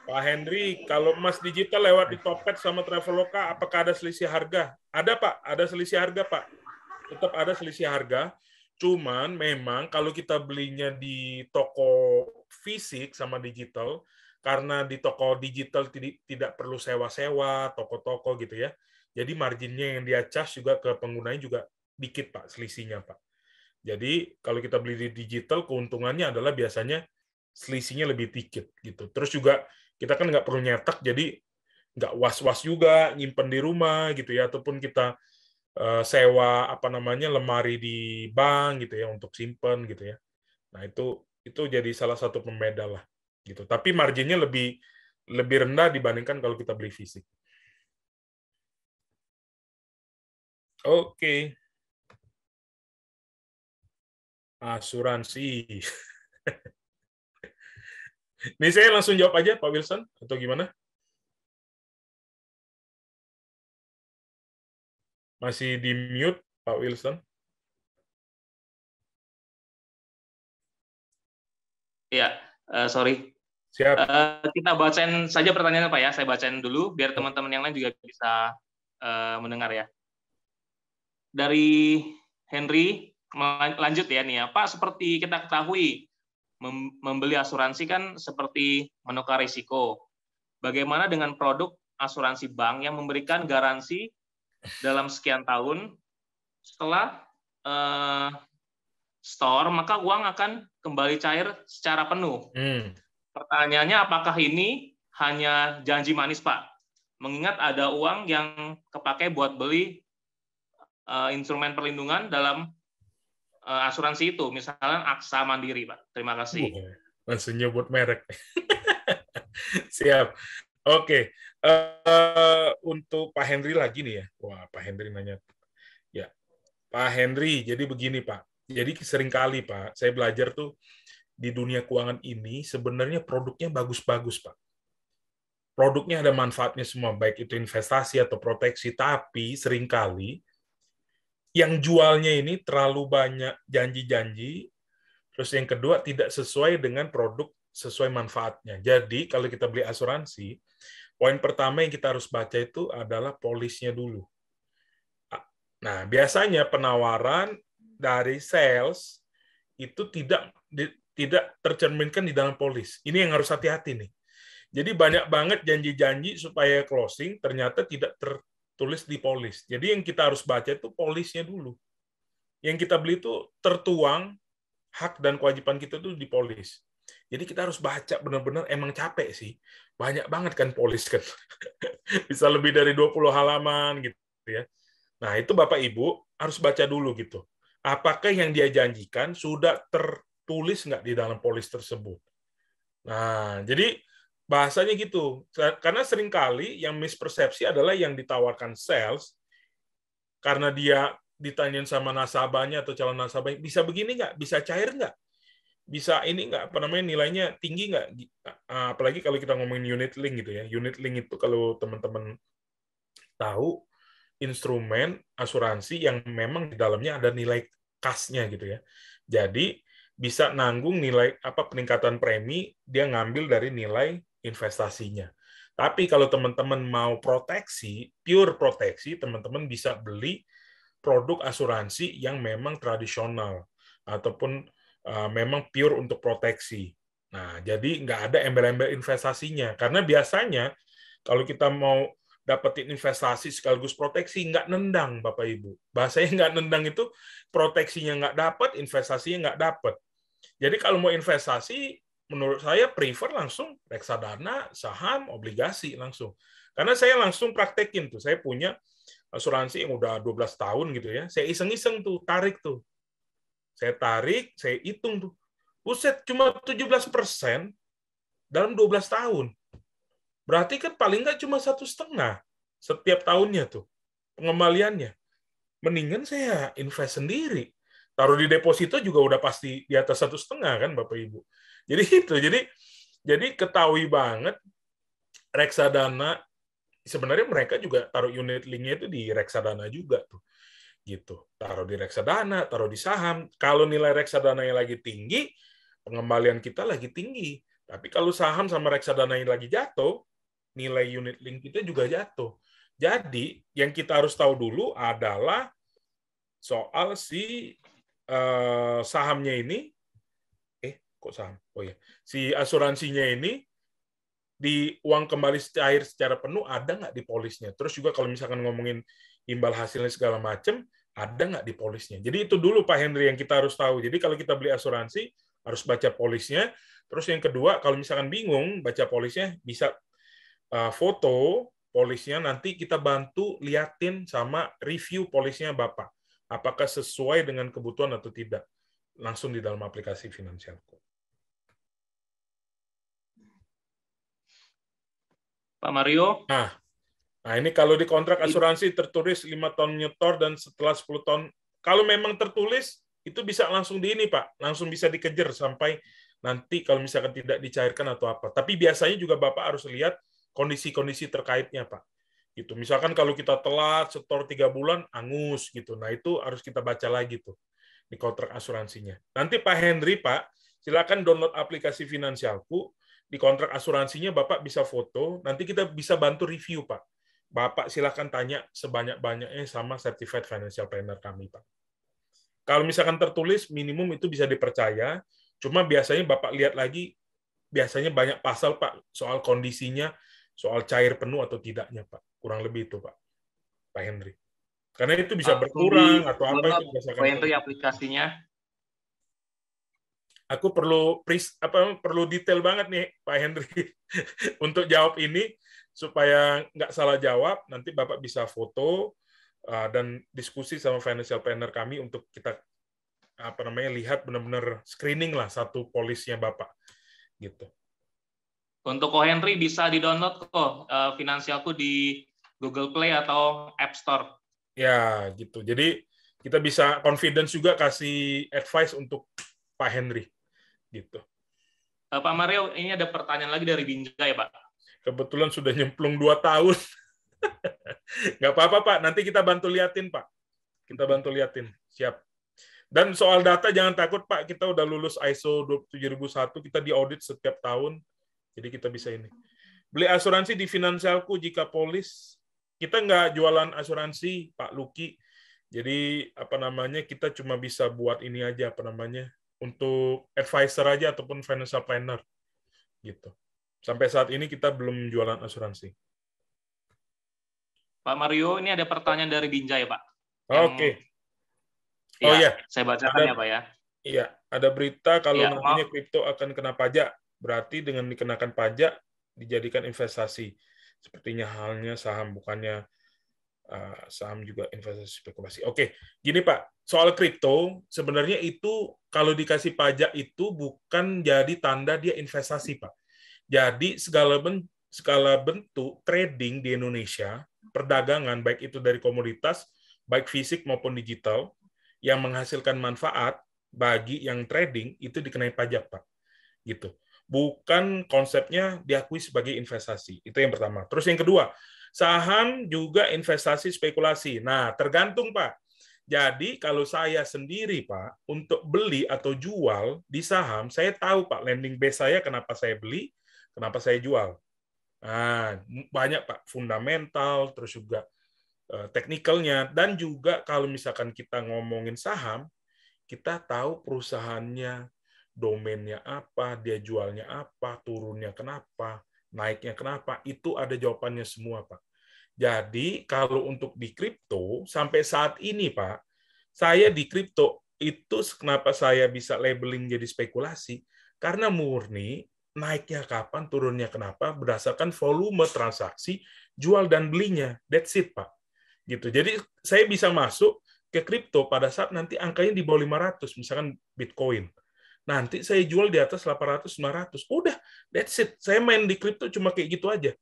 S2: Pak Henry, kalau emas digital lewat di Topet sama Traveloka, apakah ada selisih harga? Ada, Pak. Ada selisih harga, Pak. Tetap ada selisih harga. Cuman memang kalau kita belinya di toko fisik sama digital, karena di toko digital tidak perlu sewa-sewa, toko-toko gitu ya. Jadi marginnya yang dia charge juga ke penggunanya juga dikit, Pak, selisihnya, Pak. Jadi kalau kita beli di digital, keuntungannya adalah biasanya selisihnya lebih dikit gitu. Terus juga kita kan nggak perlu nyetak, jadi nggak was-was juga nyimpen di rumah gitu ya, ataupun kita sewa lemari di bank gitu ya untuk simpen gitu ya. Nah itu jadi salah satu pembeda lah gitu. Tapi marginnya lebih rendah dibandingkan kalau kita beli fisik. Oke. Asuransi. Ini saya langsung jawab aja Pak Wilson atau gimana? Masih di mute Pak Wilson?
S1: Iya, sorry.
S2: Siap.
S1: Kita bacain saja pertanyaannya Pak ya. Saya bacain dulu biar teman-teman yang lain juga bisa mendengar ya. Dari Henry, lanjut ya nih ya. Pak, seperti kita ketahui, membeli asuransi kan seperti menukar risiko. Bagaimana dengan produk asuransi bank yang memberikan garansi dalam sekian tahun setelah store, maka uang akan kembali cair secara penuh. Pertanyaannya, apakah ini hanya janji manis, Pak? Mengingat ada uang yang kepakai buat beli instrumen perlindungan dalam asuransi itu, misalnya Aksa Mandiri, Pak. Terima kasih.
S2: Langsung nyebut merek. Siap. Oke. Untuk Pak Henry lagi nih ya. Wah, Pak Henry nanya. Ya, Pak Henry, jadi begini Pak. Jadi seringkali Pak, saya belajar tuh di dunia keuangan ini sebenarnya produknya bagus-bagus Pak. Produknya ada manfaatnya semua, baik itu investasi atau proteksi, tapi seringkali yang jualnya ini terlalu banyak janji-janji, terus yang kedua tidak sesuai dengan produk sesuai manfaatnya. Jadi kalau kita beli asuransi, poin pertama yang kita harus baca itu adalah polisnya dulu. Nah, biasanya penawaran dari sales itu tidak tercerminkan di dalam polis. Ini yang harus hati-hati nih. Jadi banyak banget janji-janji supaya closing, ternyata tidak tertulis di polis. Jadi yang kita harus baca itu polisnya dulu. Yang kita beli itu tertuang hak dan kewajiban kita itu di polis. Jadi kita harus baca benar-benar, emang capek sih. Banyak banget kan polis kan. Bisa lebih dari 20 halaman gitu ya. Nah, itu Bapak Ibu harus baca dulu gitu. Apakah yang dia janjikan sudah tertulis nggak di dalam polis tersebut? Nah, jadi bahasanya gitu. Karena seringkali yang mispersepsi adalah yang ditawarkan sales, karena dia ditanyain sama nasabahnya atau calon nasabahnya, bisa begini nggak? Bisa cair nggak? Bisa ini nggak, nilainya tinggi nggak? Apalagi kalau kita ngomongin unit link gitu ya. Unit link itu kalau teman-teman tahu, instrumen asuransi yang memang di dalamnya ada nilai kasnya gitu ya. Jadi bisa nanggung nilai peningkatan premi, dia ngambil dari nilai investasinya. Tapi kalau teman-teman mau proteksi, pure proteksi, teman-teman bisa beli produk asuransi yang memang tradisional ataupun memang pure untuk proteksi. Nah, jadi nggak ada embel-embel investasinya. Karena biasanya kalau kita mau dapetin investasi sekaligus proteksi, nggak nendang, Bapak Ibu. Bahasanya nggak nendang itu proteksinya nggak dapat, investasinya nggak dapat. Jadi kalau mau investasi, menurut saya prefer langsung reksadana, saham, obligasi langsung. Karena saya langsung praktekin tuh, saya punya asuransi yang udah 12 tahun gitu ya. Saya iseng-iseng tuh, tarik tuh. Saya tarik, saya hitung tuh. Buset, cuma 17% dalam 12 tahun. Berarti kan paling nggak cuma 1,5 setiap tahunnya tuh pengembaliannya. Mendingan saya invest sendiri. Taruh di deposito juga udah pasti di atas 1,5 kan Bapak Ibu. Jadi itu. Jadi ketahui banget reksadana, sebenarnya mereka juga taruh unit link-nya itu di reksadana juga tuh. Gitu. Taruh di reksadana, taruh di saham. Kalau nilai reksadananya lagi tinggi, pengembalian kita lagi tinggi. Tapi kalau saham sama reksadana yang lagi jatuh, nilai unit link kita juga jatuh. Jadi, yang kita harus tahu dulu adalah soal si sahamnya ini, kok saham? Oh ya, si asuransinya ini di uang kembali cair secara penuh ada nggak di polisnya? Terus juga kalau misalkan ngomongin imbal hasilnya segala macam, ada nggak di polisnya? Jadi itu dulu Pak Henry yang kita harus tahu. Jadi kalau kita beli asuransi, harus baca polisnya. Terus yang kedua, kalau misalkan bingung baca polisnya, bisa foto polisnya, nanti kita bantu liatin sama review polisnya Bapak. Apakah sesuai dengan kebutuhan atau tidak. Langsung di dalam aplikasi Finansialku.
S1: Pak Mario?
S2: Nah, ini kalau di kontrak asuransi tertulis 5 tahun nyetor dan setelah 10 tahun, kalau memang tertulis, itu bisa langsung di ini Pak, langsung bisa dikejar sampai nanti kalau misalkan tidak dicairkan atau apa. Tapi biasanya juga Bapak harus lihat kondisi-kondisi terkaitnya Pak. Gitu. Misalkan kalau kita telat setor 3 bulan, angus gitu. Nah, itu harus kita baca lagi tuh di kontrak asuransinya. Nanti Pak Henry, Pak, silakan download aplikasi Finansialku. Di kontrak asuransinya Bapak bisa foto, nanti kita bisa bantu review, Pak. Bapak silakan tanya sebanyak-banyaknya sama Certified Financial Planner kami, Pak. Kalau misalkan tertulis, minimum itu bisa dipercaya, cuma biasanya Bapak lihat lagi, biasanya banyak pasal, Pak, soal kondisinya, soal cair penuh atau tidaknya, Pak. Kurang lebih itu, Pak. Pak Henry. Karena itu bisa berkurang atau apa itu berdasarkan
S1: Pak Henry aplikasinya.
S2: Aku perlu detail banget nih Pak Henry untuk jawab ini supaya nggak salah jawab. Nanti Bapak bisa foto dan diskusi sama financial planner kami untuk kita lihat benar-benar screening lah satu polisnya Bapak gitu.
S1: Untuk Ko Henry bisa di-download kok Finansialku di Google Play atau App Store.
S2: Ya, gitu. Jadi kita bisa confidence juga kasih advice untuk Pak Henry. Gitu.
S1: Pak Mario, ini ada pertanyaan lagi dari Binjai, Pak.
S2: Kebetulan sudah nyemplung 2 tahun. Nggak apa-apa, Pak. Nanti kita bantu liatin, Pak. Kita bantu liatin. Siap. Dan soal data, jangan takut, Pak. Kita udah lulus ISO 27001. Kita diaudit setiap tahun. Jadi kita bisa ini. Beli asuransi di Finansialku jika polis. Kita nggak jualan asuransi, Pak Luki. Jadi, kita cuma bisa buat ini aja, untuk advisor aja ataupun financial planner. Gitu. Sampai saat ini kita belum jualan asuransi.
S1: Pak Mario, ini ada pertanyaan dari Binjai, Pak.
S2: Oke. Oh iya.
S1: Saya bacakan ya, Pak ya.
S2: Iya, ada berita kalau
S1: Iya,
S2: nantinya kripto akan kena pajak. Berarti dengan dikenakan pajak, dijadikan investasi. Sepertinya halnya saham, bukannya saham juga investasi spekulasi. Oke, gini Pak, soal kripto, sebenarnya itu kalau dikasih pajak itu bukan jadi tanda dia investasi, Pak. Jadi segala bentuk trading di Indonesia, perdagangan, baik itu dari komoditas, baik fisik maupun digital, yang menghasilkan manfaat bagi yang trading, itu dikenai pajak, Pak. Gitu. Bukan konsepnya diakui sebagai investasi. Itu yang pertama. Terus yang kedua, saham juga investasi spekulasi. Nah, tergantung, Pak. Jadi, kalau saya sendiri, Pak, untuk beli atau jual di saham, saya tahu, Pak, landing base saya kenapa saya beli, kenapa saya jual. Nah, banyak, Pak, fundamental, terus juga teknikalnya, dan juga kalau misalkan kita ngomongin saham, kita tahu perusahaannya, domainnya apa, dia jualnya apa, turunnya kenapa, naiknya kenapa, itu ada jawabannya semua, Pak. Jadi, kalau untuk di kripto, sampai saat ini, Pak, saya di kripto, itu kenapa saya bisa labeling jadi spekulasi, karena murni naiknya kapan, turunnya kenapa, berdasarkan volume transaksi, jual dan belinya. That's it, Pak. Gitu. Jadi, saya bisa masuk ke kripto pada saat nanti angkanya di bawah 500, misalkan Bitcoin. Nanti saya jual di atas 800, 900. Udah, that's it. Saya main di kripto cuma kayak gitu aja.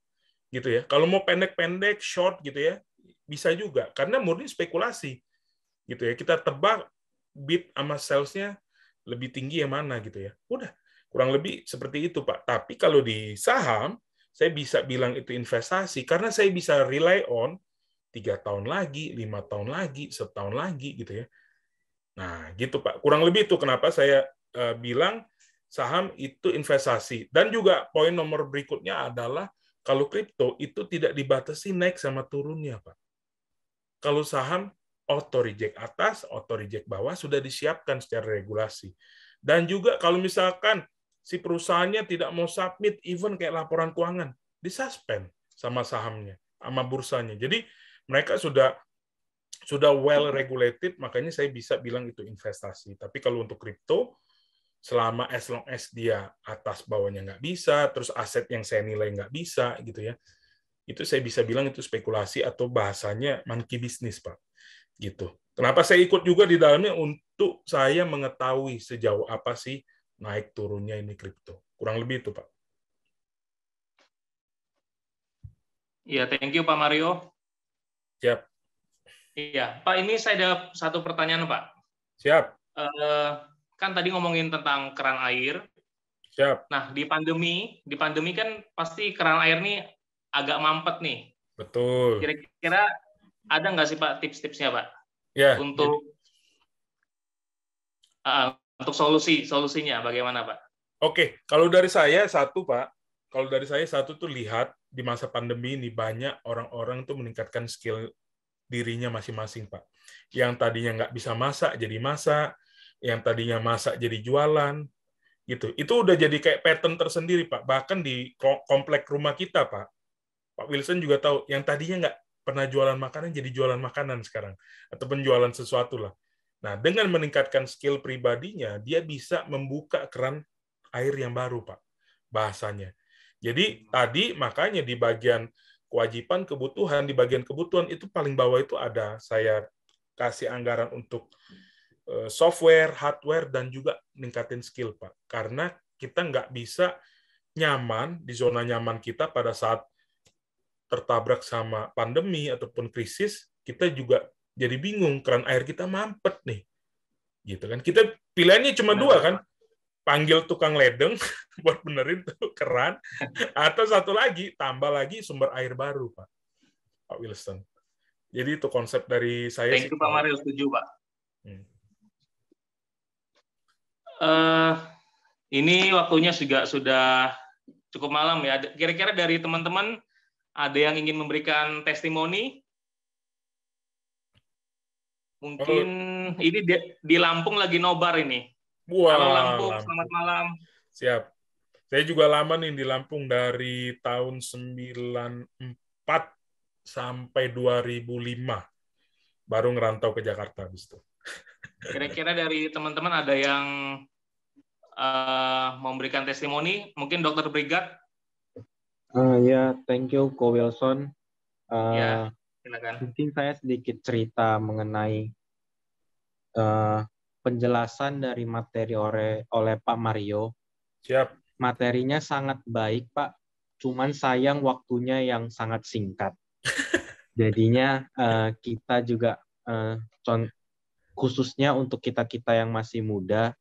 S2: Gitu ya. Kalau mau pendek-pendek, short gitu ya, bisa juga. Karena murni spekulasi. Gitu ya. Kita tebak bid sama sales-nya lebih tinggi yang mana gitu ya. Udah, kurang lebih seperti itu, Pak. Tapi kalau di saham, saya bisa bilang itu investasi karena saya bisa rely on 3 tahun lagi, 5 tahun lagi, setahun lagi gitu ya. Nah, gitu Pak. Kurang lebih itu kenapa saya bilang saham itu investasi. Dan juga poin nomor berikutnya adalah kalau kripto itu tidak dibatasi naik sama turunnya, Pak. Kalau saham auto reject atas, auto reject bawah sudah disiapkan secara regulasi. Dan juga kalau misalkan si perusahaannya tidak mau submit even kayak laporan keuangan, disuspend sama sahamnya, sama bursanya. Jadi mereka sudah well regulated, makanya saya bisa bilang itu investasi. Tapi kalau untuk kripto, selama as long as dia atas bawahnya nggak bisa, terus aset yang saya nilai nggak bisa gitu ya, itu saya bisa bilang itu spekulasi atau bahasanya monkey business, Pak. Gitu. Kenapa saya ikut juga di dalamnya untuk saya mengetahui sejauh apa sih naik turunnya ini kripto. Kurang lebih itu, Pak.
S1: Iya, thank you Pak Mario.
S2: Siap.
S1: Iya, Pak, ini saya ada satu pertanyaan, Pak.
S2: Siap.
S1: Kan tadi ngomongin tentang keran air.
S2: Siap.
S1: Nah, di pandemi kan pasti keran air nih agak mampet nih.
S2: Betul.
S1: Kira-kira ada nggak sih Pak tips-tipsnya, Pak?
S2: Ya.
S1: Untuk solusinya bagaimana, Pak?
S2: Oke, kalau dari saya satu, Pak. Kalau dari saya satu tuh lihat di masa pandemi ini banyak orang-orang tuh meningkatkan skill dirinya masing-masing, Pak. Yang tadinya nggak bisa masak jadi masak, yang tadinya masak jadi jualan, gitu. Itu udah jadi kayak pattern tersendiri, Pak. Bahkan di komplek rumah kita, Pak Wilson juga tahu, yang tadinya nggak pernah jualan makanan jadi jualan makanan sekarang, atau penjualan sesuatu lah. Nah, dengan meningkatkan skill pribadinya, dia bisa membuka keran air yang baru, Pak, bahasanya. Jadi tadi makanya di bagian kewajiban kebutuhan, di bagian kebutuhan itu paling bawah itu ada saya kasih anggaran untuk software, hardware, dan juga meningkatin skill, Pak. Karena kita nggak bisa nyaman di zona nyaman kita pada saat tertabrak sama pandemi ataupun krisis, kita juga jadi bingung, keran air kita mampet nih. Gitu kan. Kita pilihannya cuma dua kan, panggil tukang ledeng buat benerin tuh keran, atau satu lagi, tambah lagi sumber air baru, Pak Wilson. Jadi itu konsep dari saya.
S1: Thank you, Pak Mario, setuju, Pak. Ini waktunya juga sudah cukup malam ya. Kira-kira dari teman-teman ada yang ingin memberikan testimoni? Mungkin ini di Lampung lagi nobar ini.
S2: Wah,
S1: halo Lampung, selamat malam.
S2: Siap. Saya juga lama nih di Lampung dari tahun 94 sampai 2005. Baru ngerantau ke Jakarta habis itu.
S1: Kira-kira dari teman-teman ada yang memberikan testimoni? Mungkin Dr. Brigad?
S6: Ya, thank you, Ko Wilson.
S1: Ya, silakan.
S6: Mungkin saya sedikit cerita mengenai penjelasan dari materi oleh Pak Mario.
S2: Siap.
S6: Materinya sangat baik, Pak. Cuman sayang waktunya yang sangat singkat. Jadinya kita juga khususnya untuk kita-kita yang masih muda,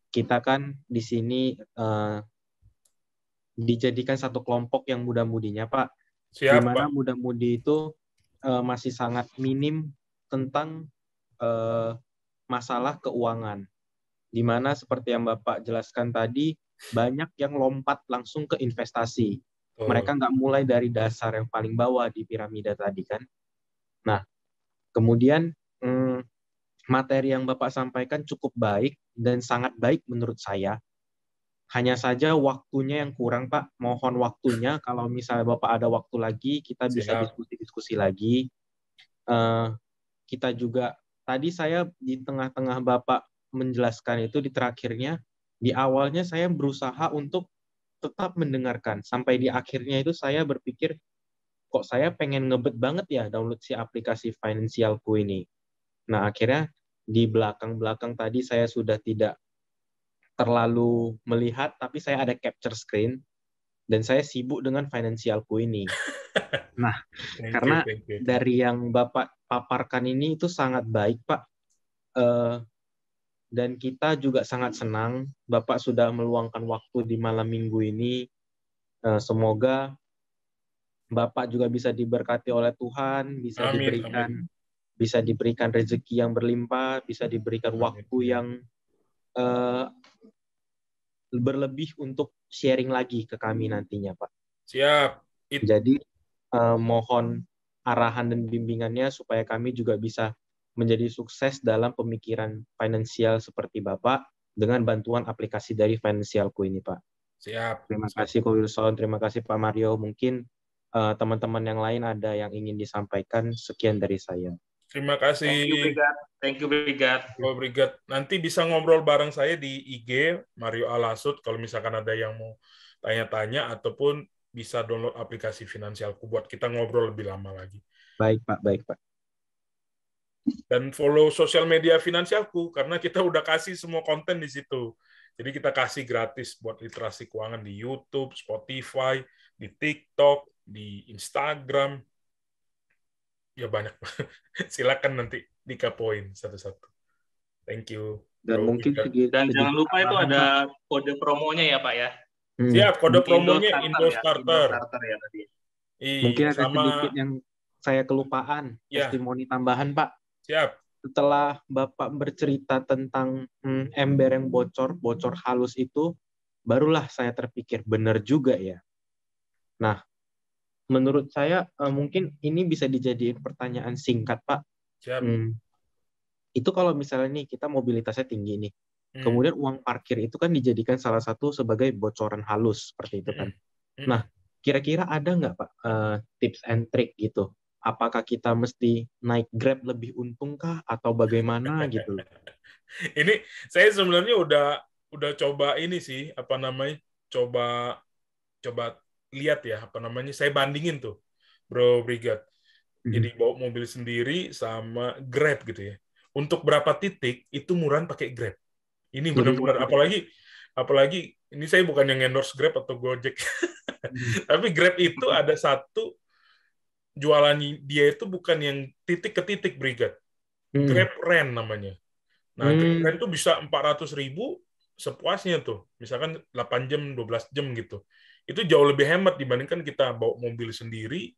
S6: kita kan di sini dijadikan satu kelompok yang muda-mudinya, Pak.
S2: Siap,
S6: di mana
S2: Pak.
S6: muda-mudi itu masih sangat minim tentang masalah keuangan. Di mana seperti yang Bapak jelaskan tadi, banyak yang lompat langsung ke investasi. Mereka nggak mulai dari dasar yang paling bawah di piramida tadi kan. Nah, kemudian materi yang Bapak sampaikan cukup baik dan sangat baik menurut saya. Hanya saja waktunya yang kurang, Pak. Mohon waktunya, kalau misalnya Bapak ada waktu lagi, kita bisa diskusi-diskusi lagi. Kita juga, tadi saya di tengah-tengah Bapak menjelaskan itu, di terakhirnya, di awalnya saya berusaha untuk tetap mendengarkan. Sampai di akhirnya itu saya berpikir, kok saya pengen ngebet banget ya download si aplikasi Financialku ini. Nah, akhirnya di belakang-belakang tadi saya sudah tidak terlalu melihat, tapi saya ada capture screen dan saya sibuk dengan Financialku ini. Nah, karena dari yang Bapak paparkan ini itu sangat baik, Pak. Dan kita juga sangat senang Bapak sudah meluangkan waktu di malam minggu ini. Semoga Bapak juga bisa diberkati oleh Tuhan, bisa diberikan rezeki yang berlimpah, bisa diberikan waktu yang berlebih untuk sharing lagi ke kami nantinya, Pak.
S2: Siap.
S6: Jadi mohon arahan dan bimbingannya supaya kami juga bisa menjadi sukses dalam pemikiran finansial seperti Bapak dengan bantuan aplikasi dari Financialku ini, Pak.
S2: Siap.
S6: Terima kasih, Ko Wilson. Terima kasih, Pak Mario. Mungkin teman-teman yang lain ada yang ingin disampaikan. Sekian dari saya.
S2: Terima kasih.
S1: Thank you, Brigad. Thank you, Brigad.
S2: Oh, Brigad. Nanti bisa ngobrol bareng saya di IG Mario Alasut kalau misalkan ada yang mau tanya-tanya ataupun bisa download aplikasi Finansialku buat kita ngobrol lebih lama lagi.
S6: Baik, Pak. Baik, Pak.
S2: Dan follow sosial media Finansialku karena kita udah kasih semua konten di situ. Jadi kita kasih gratis buat literasi keuangan di YouTube, Spotify, di TikTok, di Instagram. Ya banyak. Silakan nanti dikapoin satu-satu. Thank you.
S6: Dan
S2: Bro,
S6: mungkin
S2: Brigad.
S1: Dan jangan lupa itu ada kode promonya ya, Pak ya.
S2: Siap, kode promonya
S1: Indo
S2: Starter.
S1: Starter ya tadi.
S2: Iya,
S6: Mungkin ada
S2: sama
S6: sedikit yang saya kelupaan,
S2: Ya.
S6: testimoni tambahan, Pak.
S2: siap.
S6: Setelah Bapak bercerita tentang ember yang bocor halus itu, barulah saya terpikir, benar juga ya. Nah, menurut saya mungkin ini bisa dijadiin pertanyaan singkat, Pak.
S2: Siap.
S6: Itu kalau misalnya nih kita mobilitasnya tinggi nih, kemudian uang parkir itu kan dijadikan salah satu sebagai bocoran halus seperti itu kan. Nah, kira-kira ada nggak Pak tips and trick gitu? Apakah kita mesti naik Grab lebih untung kah atau bagaimana gitu?
S2: Ini saya sebenarnya udah coba ini sih, apa namanya? Coba lihat ya, apa namanya? Saya bandingin tuh, Bro Brigad. Jadi bawa mobil sendiri sama Grab gitu ya. Untuk berapa titik itu murahan pakai Grab. Ini benar-benar apalagi ini saya bukan yang endorse Grab atau Gojek. Tapi Grab itu ada satu jualan dia itu bukan yang titik ke titik, Brigad. Grab Rent namanya. Nah, Grab Rent itu bisa 400.000 sepuasnya tuh. Misalkan 8 jam, 12 jam gitu. Itu jauh lebih hemat dibandingkan kita bawa mobil sendiri.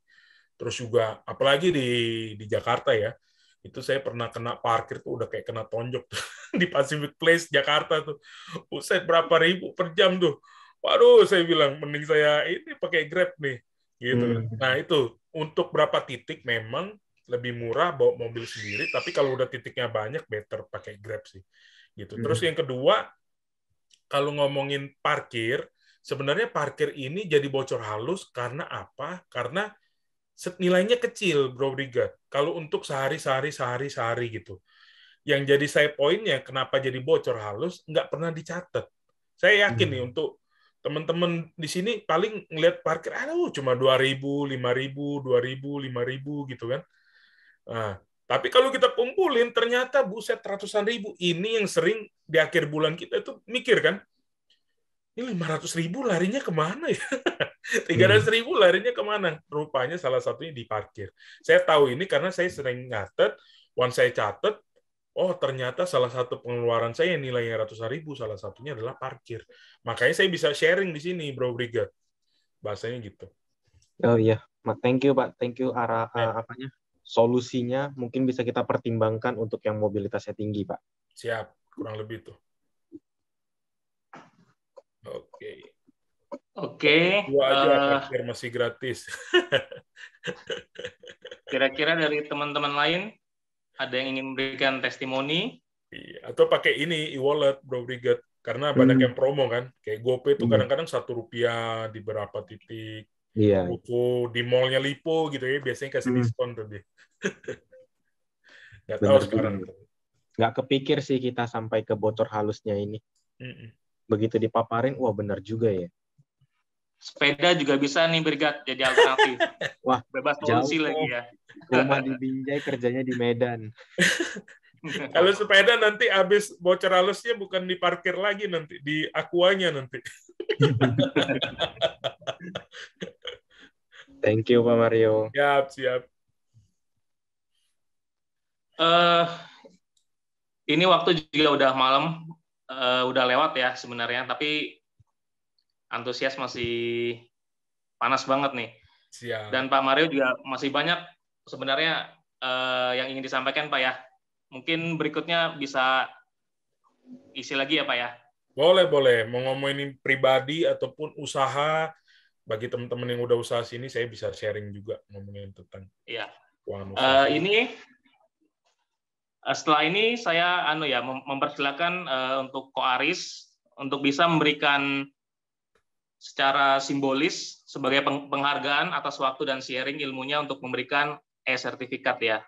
S2: Terus juga apalagi di Jakarta ya. Itu saya pernah kena parkir tuh udah kayak kena tonjok tuh di Pacific Place Jakarta tuh. Buset, berapa ribu per jam tuh. Waduh, saya bilang mending saya ini pakai Grab nih. Gitu. Nah, itu untuk berapa titik memang lebih murah bawa mobil sendiri, tapi kalau udah titiknya banyak better pakai Grab sih. Gitu. Terus yang kedua, kalau ngomongin parkir, sebenarnya parkir ini jadi bocor halus karena apa? Karena nilainya kecil, Bro Brigad. Kalau untuk sehari gitu. Yang jadi saya poinnya, kenapa jadi bocor halus, nggak pernah dicatat. Saya yakin nih untuk teman-teman di sini paling ngelihat parkir, aduh cuma 2.000, 5.000, 2.000, 5.000 gitu kan. Nah, tapi kalau kita kumpulin, ternyata buset ratusan ribu. Ini yang sering di akhir bulan kita itu mikir kan, ini 500.000 larinya kemana ya? 300.000 larinya kemana? Rupanya salah satunya di parkir. Saya tahu ini karena saya sering nyatet, once saya catat, oh ternyata salah satu pengeluaran saya yang nilainya ratusan ribu, salah satunya adalah parkir. Makanya saya bisa sharing di sini, Bro Brigad. Bahasanya gitu.
S6: Oh iya, thank you Pak, thank you solusinya mungkin bisa kita pertimbangkan untuk yang mobilitasnya tinggi, Pak.
S2: Siap, kurang lebih tuh. Oke. Dua aja parkir masih gratis.
S1: Kira-kira dari teman-teman lain ada yang ingin memberikan testimoni?
S2: Atau pakai ini e-wallet, Bro Brigad, karena banyak yang promo kan. Kayak GoPay itu kadang-kadang Rp1 di beberapa titik.
S6: Iya.
S2: Lipo, di mallnya Lipo gitu ya, biasanya kasih diskon tuh dia. Nggak tahu sekarang.
S6: Nggak kepikir sih kita sampai ke bocor halusnya ini. Begitu dipaparin, wah benar juga ya.
S1: Sepeda juga bisa nih Brigad jadi alternatif.
S6: Wah,
S1: bebas polusi lagi ya.
S6: Rumah di Binjai, kerjanya di Medan.
S2: Kalau sepeda nanti habis bocor halusnya bukan di parkir lagi nanti, di Aquanya nanti.
S6: Thank you Pak Mario.
S2: Siap.
S1: Ini waktu juga udah malam, udah lewat ya sebenarnya, tapi antusias masih panas banget nih.
S2: Siap.
S1: Dan Pak Mario juga masih banyak sebenarnya yang ingin disampaikan Pak ya. Mungkin berikutnya bisa isi lagi ya Pak ya.
S2: Boleh. Mau ngomongin pribadi ataupun usaha, bagi teman-teman yang udah usaha sini, saya bisa sharing juga ngomongin tentang keuangan usaha.
S1: Setelah ini saya mempersilakan untuk Ko Aris untuk bisa memberikan secara simbolis sebagai penghargaan atas waktu dan sharing ilmunya untuk memberikan e-sertifikat ya.